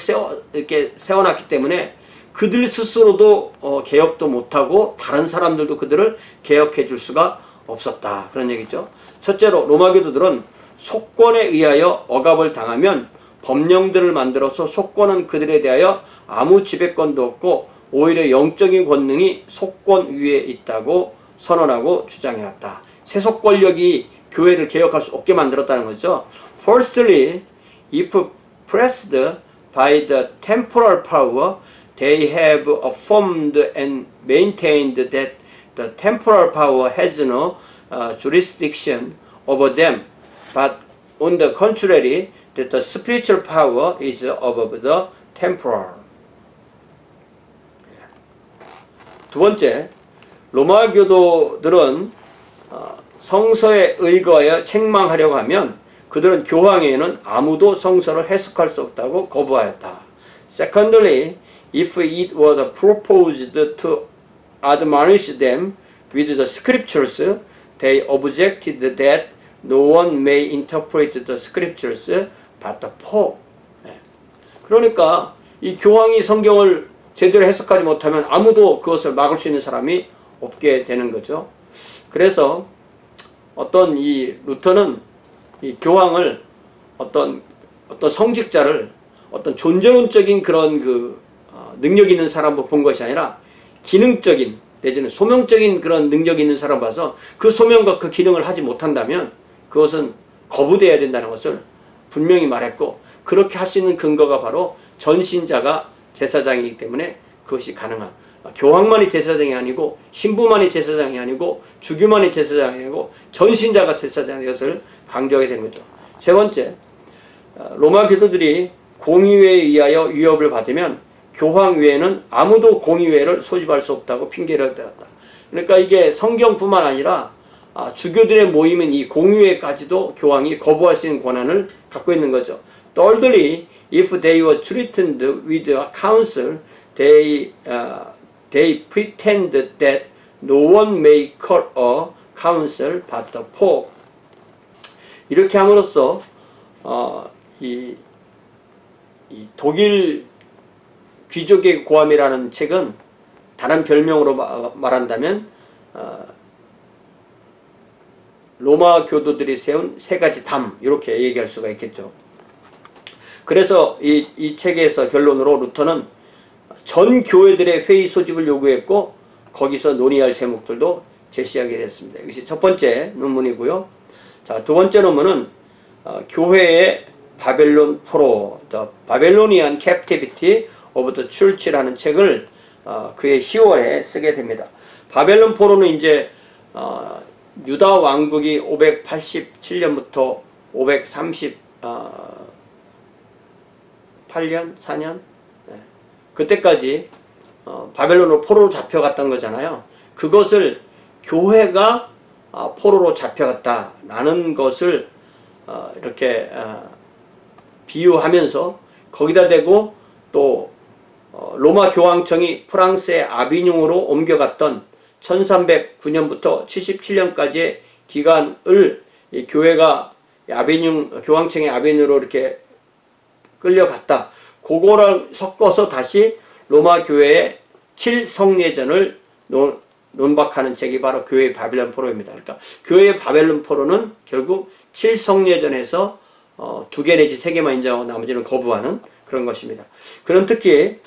이렇게 세워놨기 때문에 그들 스스로도 개혁도 못하고 다른 사람들도 그들을 개혁해 줄 수가 없었다. 그런 얘기죠. 첫째로 로마 교도들은 속권에 의하여 억압을 당하면 법령들을 만들어서 속권은 그들에 대하여 아무 지배권도 없고 오히려 영적인 권능이 속권 위에 있다고 선언하고 주장해왔다. 세속 권력이 교회를 개혁할 수 없게 만들었다는 거죠. Firstly, if pressed by the temporal power, they have affirmed and maintained that the temporal power has no jurisdiction over them, but on the contrary, that the spiritual power is above the temporal. 두 번째, 로마 교도들은 성서에 의거하여 책망하려고 하면 그들은 교황에게는 아무도 성서를 해석할 수 없다고 거부하였다. Secondly, if it were proposed to admonish them with the scriptures, they objected that no one may interpret the scriptures but the Pope. 그러니까 이 교황이 성경을 제대로 해석하지 못하면 아무도 그것을 막을 수 있는 사람이 없게 되는 거죠. 그래서 어떤 이 루터는 이 교황을 어떤 성직자를 어떤 존재론적인 그런 능력 있는 사람으로 본 것이 아니라 기능적인 내지는 소명적인 그런 능력 있는 사람 봐서 그 소명과 그 기능을 하지 못한다면 그것은 거부되어야 된다는 것을 분명히 말했고, 그렇게 할 수 있는 근거가 바로 전신자가 제사장이기 때문에 그것이 가능한, 교황만이 제사장이 아니고 신부만이 제사장이 아니고 주교만이 제사장이 아니고 전신자가 제사장인 것을 강조하게 되는 거죠. 세 번째, 로마 교도들이 공의회에 의하여 위협을 받으면 교황 외에는 아무도 공의회를 소집할 수 없다고 핑계를 대었다. 그러니까 이게 성경뿐만 아니라 주교들의 모임인 이 공의회까지도 교황이 거부할 수 있는 권한을 갖고 있는 거죠. Thirdly, if they were threatened with a council, they pretend that no one may call a council but the Pope. 이렇게 함으로써 이 독일 귀족의 고함이라는 책은 다른 별명으로 말한다면 로마 교도들이 세운 세 가지 담, 이렇게 얘기할 수가 있겠죠. 그래서 이 책에서 결론으로 루터는 전 교회들의 회의 소집을 요구했고 거기서 논의할 제목들도 제시하게 됐습니다. 이것이 첫 번째 논문이고요. 자, 두 번째 논문은 교회의 바벨론 포로, The Babylonian Captivity of the Church라는 책을 그해 10월에 쓰게 됩니다. 바벨론 포로는 이제 유다 왕국이 587년부터 538년, 4년 그때까지 바벨론으로 포로로 잡혀갔던 거잖아요. 그것을 교회가 포로로 잡혀갔다라는 것을 이렇게 비유하면서 거기다 대고 또 로마 교황청이 프랑스의 아비뇽으로 옮겨갔던 1309년부터 77년까지의 기간을 이 교회가 아비뇽, 교황청의 아비뇽으로 이렇게 끌려갔다. 그거랑 섞어서 다시 로마 교회의 7성례전을 논박하는 책이 바로 교회의 바벨론 포로입니다. 그러니까 교회의 바벨론 포로는 결국 7성례전에서 2개 내지 3개만 인정하고 나머지는 거부하는 그런 것입니다. 그는 특히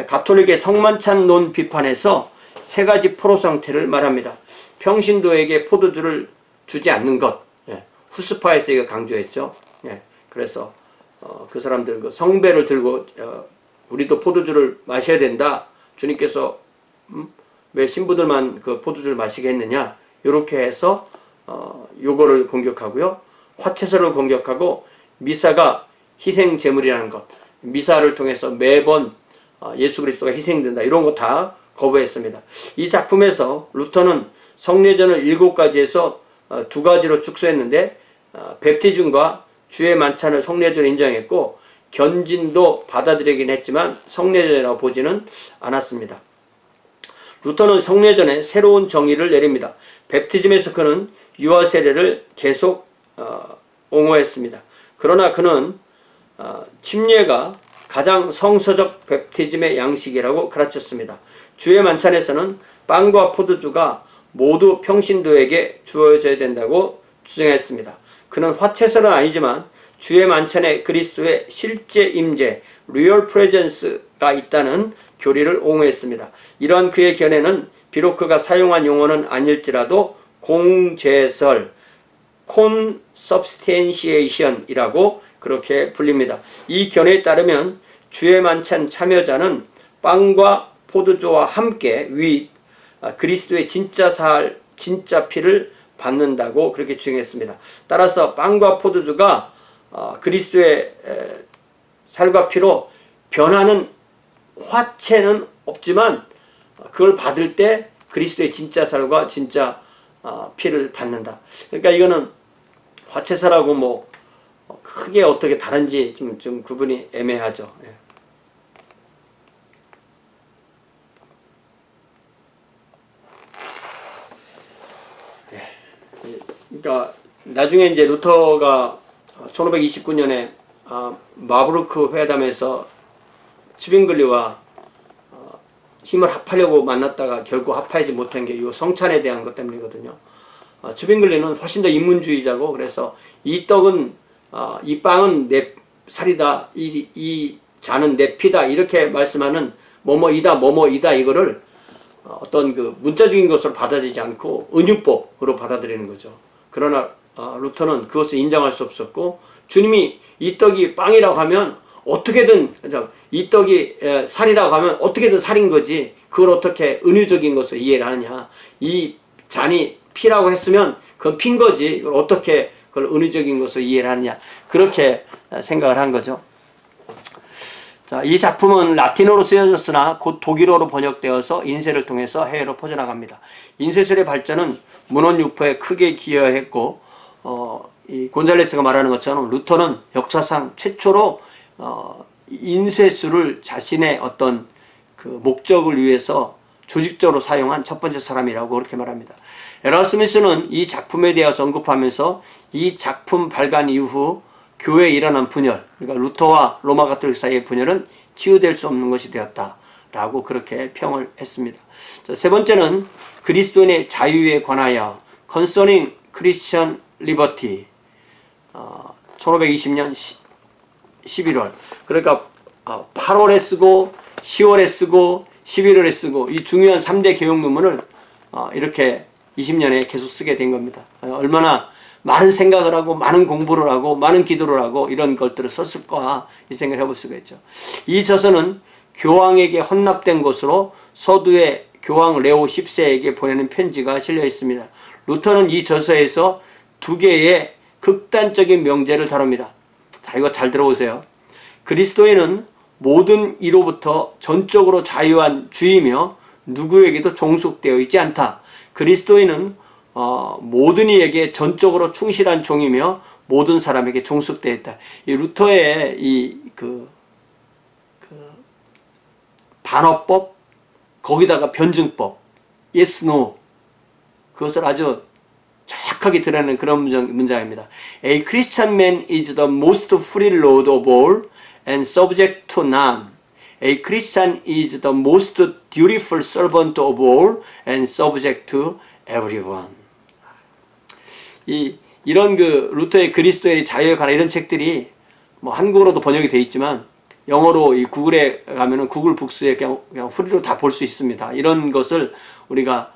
가톨릭의 성만찬론 비판에서 세 가지 포로 상태를 말합니다. 평신도에게 포도주를 주지 않는 것, 후스파에서 이거 강조했죠. 그래서 그 사람들은 그 성배를 들고 우리도 포도주를 마셔야 된다. 주님께서 왜 신부들만 그 포도주를 마시게 했느냐, 이렇게 해서 요거를 공격하고요. 화채설을 공격하고 미사가 희생 제물이라는 것, 미사를 통해서 매번 예수 그리스도가 희생된다, 이런 거 다 거부했습니다. 이 작품에서 루터는 성례전을 7가지에서 2가지로 축소했는데 베프티즘과 주의 만찬을 성례전으로 인정했고 견진도 받아들이긴 했지만 성례전이라고 보지는 않았습니다. 루터는 성례전에 새로운 정의를 내립니다. 베프티즘에서 그는 유아 세례를 계속 옹호했습니다. 그러나 그는 침례가 가장 성서적 베프티즘의 양식이라고 가르쳤습니다. 주의 만찬에서는 빵과 포도주가 모두 평신도에게 주어져야 된다고 주장했습니다. 그는 화채설은 아니지만 주의 만찬에 그리스도의 실제 임재, 리얼 프레젠스가 있다는 교리를 옹호했습니다. 이러한 그의 견해는 비록 그가 사용한 용어는 아닐지라도 공제설, consubstantiation이라고 그렇게 불립니다. 이 견해에 따르면 주의 만찬 참여자는 빵과 포도주와 함께 그리스도의 진짜 살, 진짜 피를 받는다고 그렇게 주장했습니다. 따라서 빵과 포도주가 그리스도의 살과 피로 변하는 화채는 없지만 그걸 받을 때 그리스도의 진짜 살과 진짜 피를 받는다. 그러니까 이거는 화채살하고 뭐 크게 어떻게 다른지 좀 구분이 애매하죠. 그러니까 나중에 이제 루터가 1529년에 마부르크 회담에서 츠빙글리와 힘을 합하려고 만났다가 결국 합하지 못한 게 이 성찬에 대한 것 때문이거든요. 츠빙글리는 훨씬 더 인문주의자고, 그래서 이 떡은 이 빵은 내 살이다, 이 잔은 내 피다, 이렇게 말씀하는 뭐뭐이다 뭐뭐이다 이거를 어떤 그 문자적인 것으로 받아들이지 않고 은유법으로 받아들이는 거죠. 그러나 루터는 그것을 인정할 수 없었고, 주님이 이 떡이 빵이라고 하면 어떻게든, 이 떡이 살이라고 하면 어떻게든 살인 거지, 그걸 어떻게 은유적인 것을 이해를 하느냐. 이 잔이 피라고 했으면 그건 핀 거지, 이걸 어떻게 그걸 은유적인 것을 이해를 하느냐, 그렇게 생각을 한 거죠. 자, 이 작품은 라틴어로 쓰여졌으나 곧 독일어로 번역되어서 인쇄를 통해서 해외로 퍼져나갑니다. 인쇄술의 발전은 문헌 유포에 크게 기여했고, 이 곤잘레스가 말하는 것처럼 루터는 역사상 최초로 인쇄술을 자신의 어떤 그 목적을 위해서 조직적으로 사용한 첫 번째 사람이라고 그렇게 말합니다. 에라스무스는 이 작품에 대해서 언급하면서 이 작품 발간 이후 교회에 일어난 분열, 그러니까 루터와 로마 가톨릭 사이의 분열은 치유될 수 없는 것이 되었다라고 그렇게 평을 했습니다. 자, 세 번째는 그리스도인의 자유에 관하여 Concerning Christian Liberty, 1520년 11월, 그러니까 8월에 쓰고 10월에 쓰고 11월에 쓰고 이 중요한 3대 개혁 논문을 이렇게 20년에 계속 쓰게 된 겁니다. 얼마나 많은 생각을 하고 많은 공부를 하고 많은 기도를 하고 이런 것들을 썼을까, 이 생각을 해볼 수가 있죠. 이 저서는 교황에게 헌납된 것으로 서두에 교황 레오 10세에게 보내는 편지가 실려 있습니다. 루터는 이 저서에서 두 개의 극단적인 명제를 다룹니다. 자, 이거 잘 들어보세요. 그리스도인은 모든 이로부터 전적으로 자유한 주이며 누구에게도 종속되어 있지 않다. 그리스도인은 모든 이에게 전적으로 충실한 종이며 모든 사람에게 종속되어 있다. 이 루터의 반어법, 거기다가 변증법, yes, no, 그것을 아주 정확하게 드러내는 그런 문장입니다. A Christian man is the most free lord of all and subject to none. A Christian is the most dutiful servant of all and subject to everyone. 이런 그 루터의 그리스도의 자유에 관한 이런 책들이 뭐 한국어로도 번역이 되어 있지만 영어로 이 구글에 가면은 구글 북스에 그냥 프리로 다 볼 수 있습니다. 이런 것을 우리가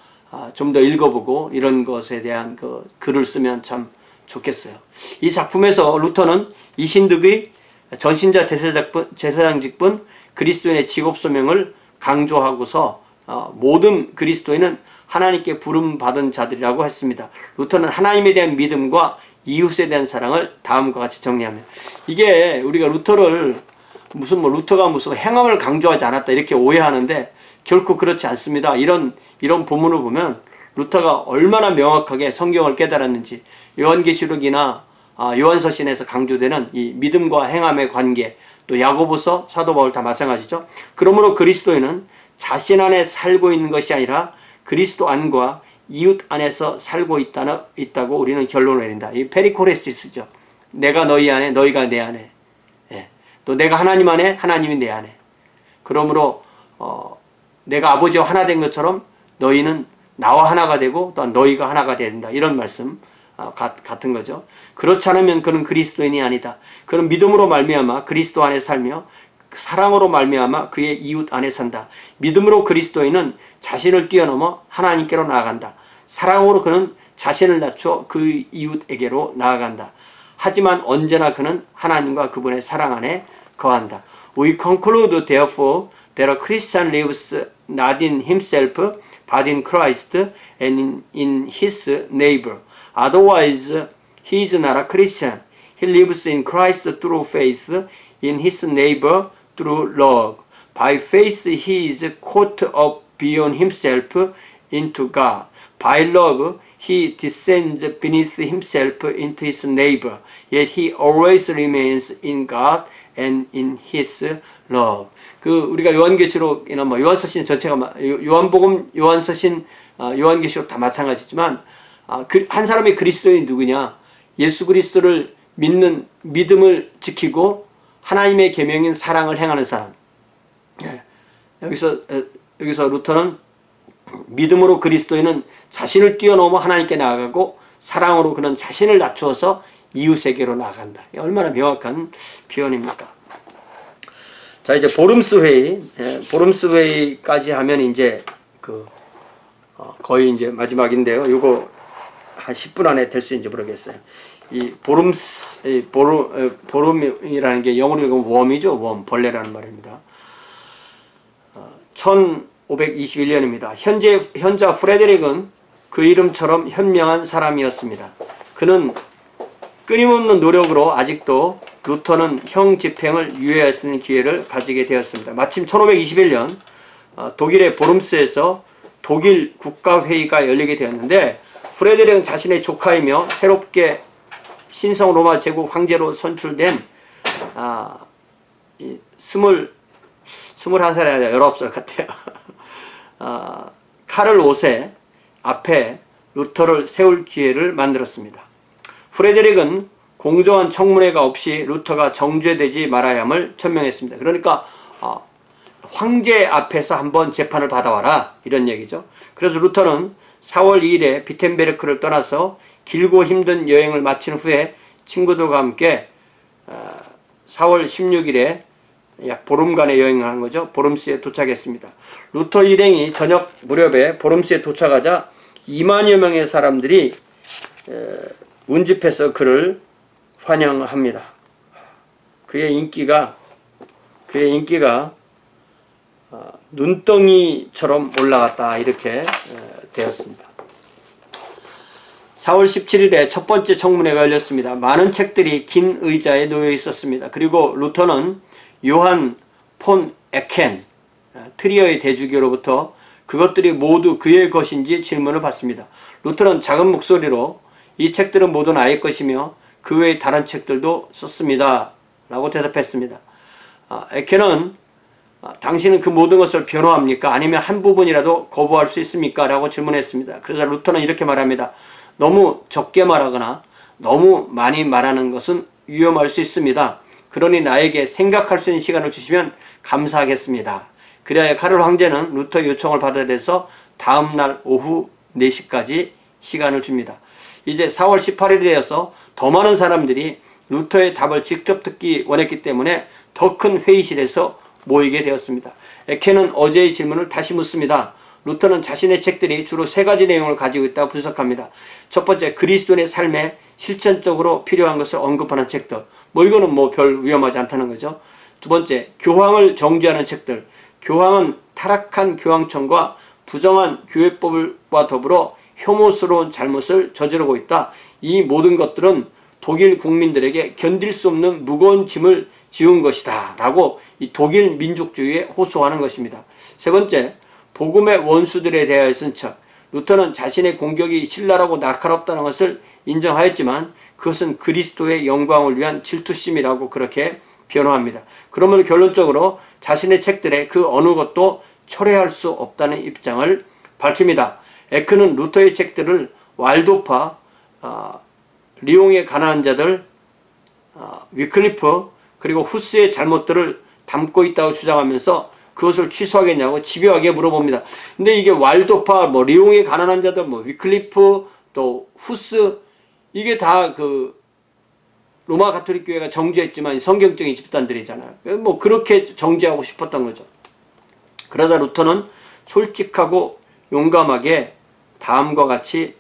좀 더 읽어보고 이런 것에 대한 그 글을 쓰면 참 좋겠어요. 이 작품에서 루터는 이신득의 전신자 제사장직분 그리스도인의 직업소명을 강조하고서 모든 그리스도인은 하나님께 부름받은 자들이라고 했습니다. 루터는 하나님에 대한 믿음과 이웃에 대한 사랑을 다음과 같이 정리합니다. 이게 우리가 루터를 루터가 무슨 행함을 강조하지 않았다 이렇게 오해하는데 결코 그렇지 않습니다. 이런 본문을 보면 루터가 얼마나 명확하게 성경을 깨달았는지, 요한계시록이나 요한서신에서 강조되는 이 믿음과 행함의 관계, 또 야고보서, 사도 바울 다 마찬가지죠. 그러므로 그리스도인은 자신 안에 살고 있는 것이 아니라 그리스도 안과 이웃 안에서 살고 있다고 우리는 결론을 내린다. 이 페리코레시스죠. 내가 너희 안에, 너희가 내 안에. 또 내가 하나님 안에, 하나님이 내 안에. 그러므로 내가 아버지와 하나 된 것처럼 너희는 나와 하나가 되고 또 너희가 하나가 된다. 이런 말씀 같은 거죠. 그렇지 않으면 그는 그리스도인이 아니다. 그는 믿음으로 말미암아 그리스도 안에 살며 사랑으로 말미암아 그의 이웃 안에 산다. 믿음으로 그리스도인은 자신을 뛰어넘어 하나님께로 나아간다. 사랑으로 그는 자신을 낮추어 그 이웃에게로 나아간다. 하지만 언제나 그는 하나님과 그분의 사랑 안에 거한다. We conclude therefore that a Christian lives not in himself but in Christ and in his neighbor. Otherwise he is not a Christian. He lives in Christ through faith, in his neighbor through love. By faith he is caught up beyond himself into God. By love he descends beneath himself into his neighbor. Yet he always remains in God and in his love. 우리가 요한계시록이나 요한서신 전체가 요한복음, 요한서신, 요한계시록 다 마찬가지지만 한 사람의 그리스도인이 누구냐? 예수 그리스도를 믿는 믿음을 지키고 하나님의 계명인 사랑을 행하는 사람. 여기서 루터는 믿음으로 그리스도인은 자신을 뛰어넘어 하나님께 나아가고 사랑으로 그는 자신을 낮추어서 이웃에게로 나아간다. 얼마나 명확한 표현입니까? 자, 이제 보름스 회의, 보름스 회의까지 하면 이제 거의 이제 마지막인데요. 요거 한 10분 안에 될 수 있는지 모르겠어요. 이 보름이라는 게 영어로 읽으면 웜이죠. 웜, 벌레라는 말입니다. 1521년입니다. 현자 프레데릭은 그 이름처럼 현명한 사람이었습니다. 그는 끊임없는 노력으로 아직도 루터는 형 집행을 유예할 수 있는 기회를 가지게 되었습니다. 마침 1521년 독일의 보름스에서 독일 국가회의가 열리게 되었는데 프레데릭은 자신의 조카이며 새롭게 신성 로마 제국 황제로 선출된 21살이 아니라 19살 같아요. 카를 5세 앞에 루터를 세울 기회를 만들었습니다. 프레데릭은 공정한 청문회가 없이 루터가 정죄되지 말아야 함을 천명했습니다. 그러니까 황제 앞에서 한번 재판을 받아와라 이런 얘기죠. 그래서 루터는 4월 2일에 비텐베르크를 떠나서 길고 힘든 여행을 마친 후에 친구들과 함께 4월 16일에 약 보름간의 여행을 한 거죠. 보름스에 도착했습니다. 루터 일행이 저녁 무렵에 보름스에 도착하자 2만여 명의 사람들이 운집해서 그를 환영합니다. 그의 인기가 눈덩이처럼 올라갔다 이렇게 되었습니다. 4월 17일에 첫 번째 청문회가 열렸습니다. 많은 책들이 긴 의자에 놓여 있었습니다. 그리고 루터는 요한 폰 에켄 트리어의 대주교로부터 그것들이 모두 그의 것인지 질문을 받습니다. 루터는 작은 목소리로 이 책들은 모두 나의 것이며 그 외의 다른 책들도 썼습니다 라고 대답했습니다. 에켄은 당신은 그 모든 것을 변호합니까? 아니면 한 부분이라도 거부할 수 있습니까? 라고 질문했습니다. 그래서 루터는 이렇게 말합니다. 너무 적게 말하거나 너무 많이 말하는 것은 위험할 수 있습니다. 그러니 나에게 생각할 수 있는 시간을 주시면 감사하겠습니다. 그래야 카를 황제는 루터의 요청을 받아들여서 다음날 오후 4시까지 시간을 줍니다. 이제 4월 18일이 되어서 더 많은 사람들이 루터의 답을 직접 듣기 원했기 때문에 더 큰 회의실에서 모이게 되었습니다. 에켄은 어제의 질문을 다시 묻습니다. 루터는 자신의 책들이 주로 3가지 내용을 가지고 있다고 분석합니다. 첫 번째, 그리스도인의 삶에 실천적으로 필요한 것을 언급하는 책들. 이거는 별 위험하지 않다는 거죠. 두 번째, 교황을 정죄하는 책들. 교황은 타락한 교황청과 부정한 교회법과 더불어 혐오스러운 잘못을 저지르고 있다. 이 모든 것들은 독일 국민들에게 견딜 수 없는 무거운 짐을 지운 것이다 라고 이 독일 민족주의에 호소하는 것입니다. 세 번째, 복음의 원수들에 대하여 쓴 책. 루터는 자신의 공격이 신랄하고 날카롭다는 것을 인정하였지만 그것은 그리스도의 영광을 위한 질투심이라고 그렇게 변호합니다. 그러면 결론적으로 자신의 책들에 그 어느 것도 철회할 수 없다는 입장을 밝힙니다. 에크는 루터의 책들을 왈도파, 리옹의 가난한 자들, 위클리프 그리고 후스의 잘못들을 담고 있다고 주장하면서 그것을 취소하겠냐고 집요하게 물어봅니다. 근데 이게 왈도파, 리옹의 가난한 자들, 위클리프, 또 후스 이게 다 로마 가톨릭 교회가 정죄했지만 성경적인 집단들이잖아요. 그렇게 정죄하고 싶었던 거죠. 그러자 루터는 솔직하고 용감하게 다음과 같이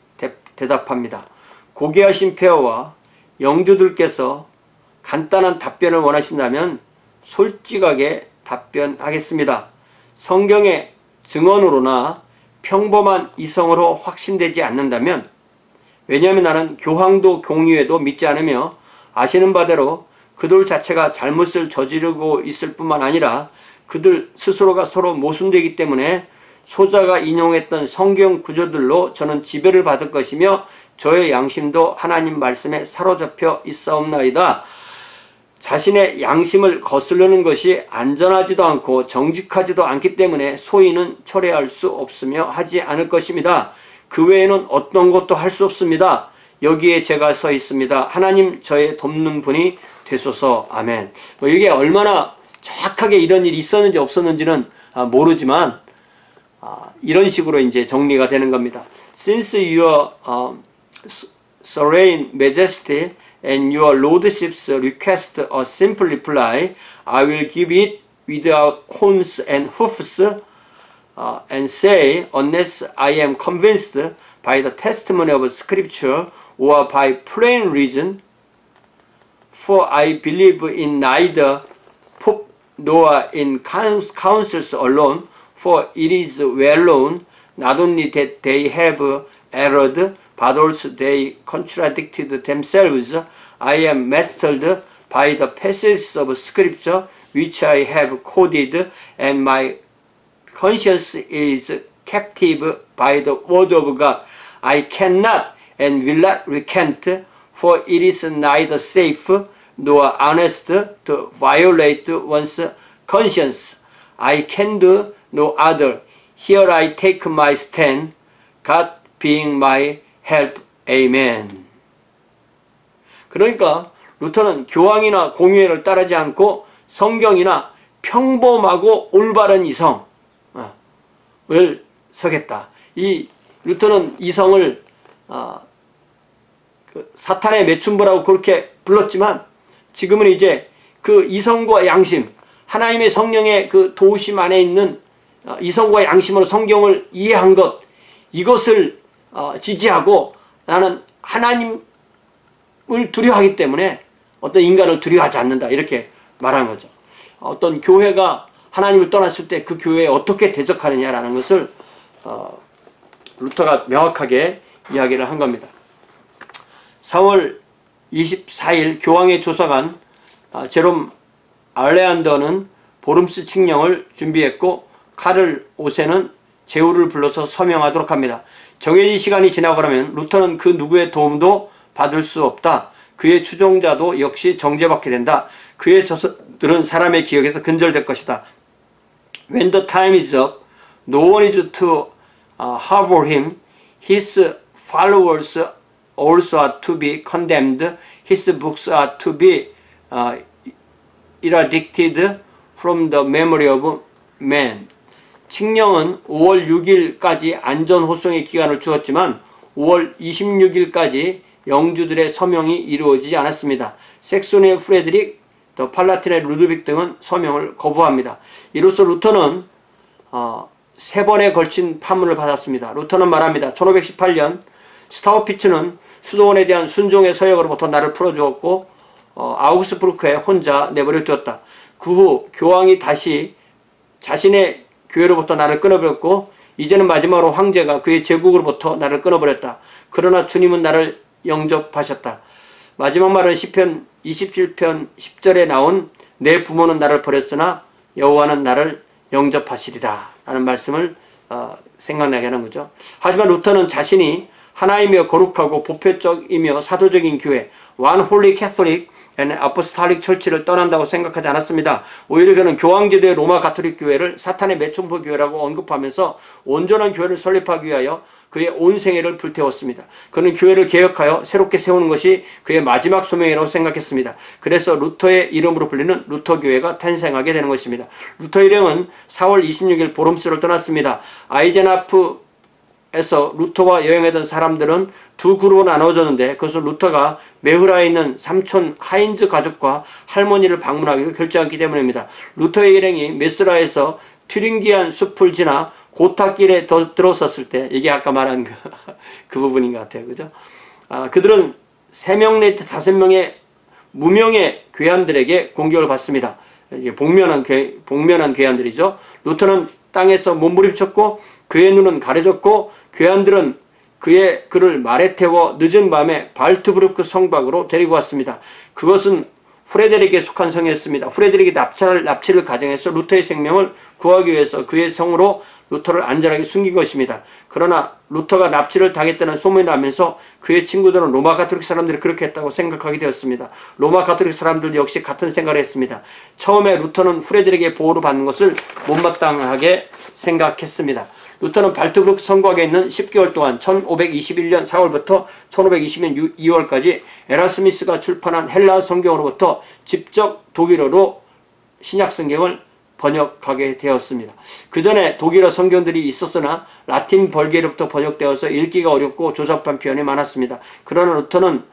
대답합니다. 고귀하신 폐하와 영주들께서 간단한 답변을 원하신다면 솔직하게 답변하겠습니다. 성경의 증언으로나 평범한 이성으로 확신되지 않는다면, 왜냐하면 나는 교황도 공의회도 믿지 않으며 아시는 바대로 그들 자체가 잘못을 저지르고 있을 뿐만 아니라 그들 스스로가 서로 모순되기 때문에 소자가 인용했던 성경 구절들로 저는 지배를 받을 것이며 저의 양심도 하나님 말씀에 사로잡혀 있사옵나이다. 자신의 양심을 거스르는 것이 안전하지도 않고 정직하지도 않기 때문에 소인은 철회할 수 없으며 하지 않을 것입니다. 그 외에는 어떤 것도 할 수 없습니다. 여기에 제가 서 있습니다. 하나님 저의 돕는 분이 되소서. 아멘. 이게 얼마나 정확하게 이런 일이 있었는지 없었는지는 모르지만 이런 식으로 이제 정리가 되는 겁니다. Since your serene majesty and your lordship's request a simple reply, I will give it without horns and hoofs. and say, unless I am convinced by the testimony of Scripture or by plain reason, for I believe in neither Pope nor in councils alone, for it is well known not only that they have erred, but also they contradicted themselves. I am mastered by the passages of Scripture which I have quoted, and my conscience is captive by the word of God. I cannot and will not recant, for it is neither safe nor honest to violate one's conscience. I can do no other. Here I take my stand, God being my help. Amen. 그러니까 루터는 교황이나 공의회를 따르지 않고 성경이나 평범하고 올바른 이성을 서겠다. 이 루터는 이성을 사탄의 매춘부라고 그렇게 불렀지만 지금은 이제 그 이성과 양심, 하나님의 성령의 그 도우심 안에 있는 이성과 양심으로 성경을 이해한 것, 이것을 지지하고 나는 하나님을 두려워하기 때문에 어떤 인간을 두려워하지 않는다, 이렇게 말하는 거죠. 어떤 교회가 하나님을 떠났을 때 그 교회에 어떻게 대적하느냐라는 것을 루터가 명확하게 이야기를 한 겁니다. 4월 24일 교황의 조사관 제롬 알레안더는 보름스 칙령을 준비했고 카를 오세는 제후를 불러서 서명하도록 합니다. 정해진 시간이 지나고 나면 루터는 그 누구의 도움도 받을 수 없다. 그의 추종자도 역시 정죄받게 된다. 그의 저서들은 사람의 기억에서 근절될 것이다. When the time is up, no one is to harbor him. His followers also are to be condemned. His books are to be eradicated from the memory of man. 칙령은 5월 6일까지 안전호송의 기간을 주었지만 5월 26일까지 영주들의 서명이 이루어지지 않았습니다. 색소니의 프레드릭, 더 팔라틴의 루드빅 등은 서명을 거부합니다. 이로써 루터는 3번에 걸친 파문을 받았습니다. 루터는 말합니다. 1518년 스타우피츠는 수도원에 대한 순종의 서약으로부터 나를 풀어주었고 아우그스부르크에 혼자 내버려 두었다. 그 후 교황이 다시 자신의 교회로부터 나를 끊어버렸고 이제는 마지막으로 황제가 그의 제국으로부터 나를 끊어버렸다. 그러나 주님은 나를 영접하셨다. 마지막 말은 시편 27편 10절에 나온 내 부모는 나를 버렸으나 여호와는 나를 영접하시리라 라는 말씀을 생각나게 하는 거죠. 하지만 루터는 자신이 하나이며 거룩하고 보편적이며 사도적인 교회 One Holy Catholic and Apostolic Church를 떠난다고 생각하지 않았습니다. 오히려 그는 교황제도의 로마 가톨릭 교회를 사탄의 매춘부 교회라고 언급하면서 온전한 교회를 설립하기 위하여 그의 온 생애를 불태웠습니다. 그는 교회를 개혁하여 새롭게 세우는 것이 그의 마지막 소명이라고 생각했습니다. 그래서 루터의 이름으로 불리는 루터교회가 탄생하게 되는 것입니다. 루터 일행은 4월 26일 보름스를 떠났습니다. 아이젠하프에서 루터와 여행하던 사람들은 두 그룹으로 나눠졌는데 그것은 루터가 메흐라에 있는 삼촌 하인즈 가족과 할머니를 방문하기로 결정했기 때문입니다. 루터의 일행이 메스라에서 튜링기안 숲을 지나 고타길에 들어섰을 때, 이게 아까 말한 그 부분인 것 같아요. 그죠? 그들은 3명 내지 5명의 무명의 괴한들에게 공격을 받습니다. 복면한 괴한들이죠. 루터는 땅에서 몸부림쳤고 그의 눈은 가려졌고 괴한들은 그를 말에 태워 늦은 밤에 발트부르크 성곽으로 데리고 왔습니다. 그것은 프레데릭에 속한 성이었습니다. 프레데릭이 납치를 가정해서 루터의 생명을 구하기 위해서 그의 성으로 루터를 안전하게 숨긴 것입니다. 그러나 루터가 납치를 당했다는 소문이 나면서 그의 친구들은 로마 가톨릭 사람들이 그렇게 했다고 생각하게 되었습니다. 로마 가톨릭 사람들 역시 같은 생각을 했습니다. 처음에 루터는 프레데릭의 보호를 받는 것을 못마땅하게 생각했습니다. 루터는 발트부르크 성곽에 있는 10개월 동안 1521년 4월부터 1520년 2월까지 에라스미스가 출판한 헬라 성경으로부터 직접 독일어로 신약 성경을 번역하게 되었습니다. 그 전에 독일어 성경들이 있었으나 라틴 벌게로부터 번역되어서 읽기가 어렵고 조잡한 표현이 많았습니다. 그러나 루터는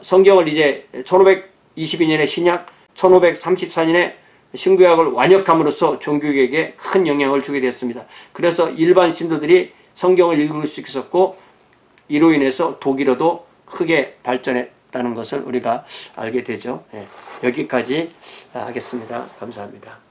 성경을 이제 1522년에 신약, 1534년에 신구약을 완역함으로써 종교개혁에 큰 영향을 주게 됐습니다. 그래서 일반 신도들이 성경을 읽을 수 있었고 이로 인해서 독일어도 크게 발전했다는 것을 우리가 알게 되죠. 여기까지 하겠습니다. 감사합니다.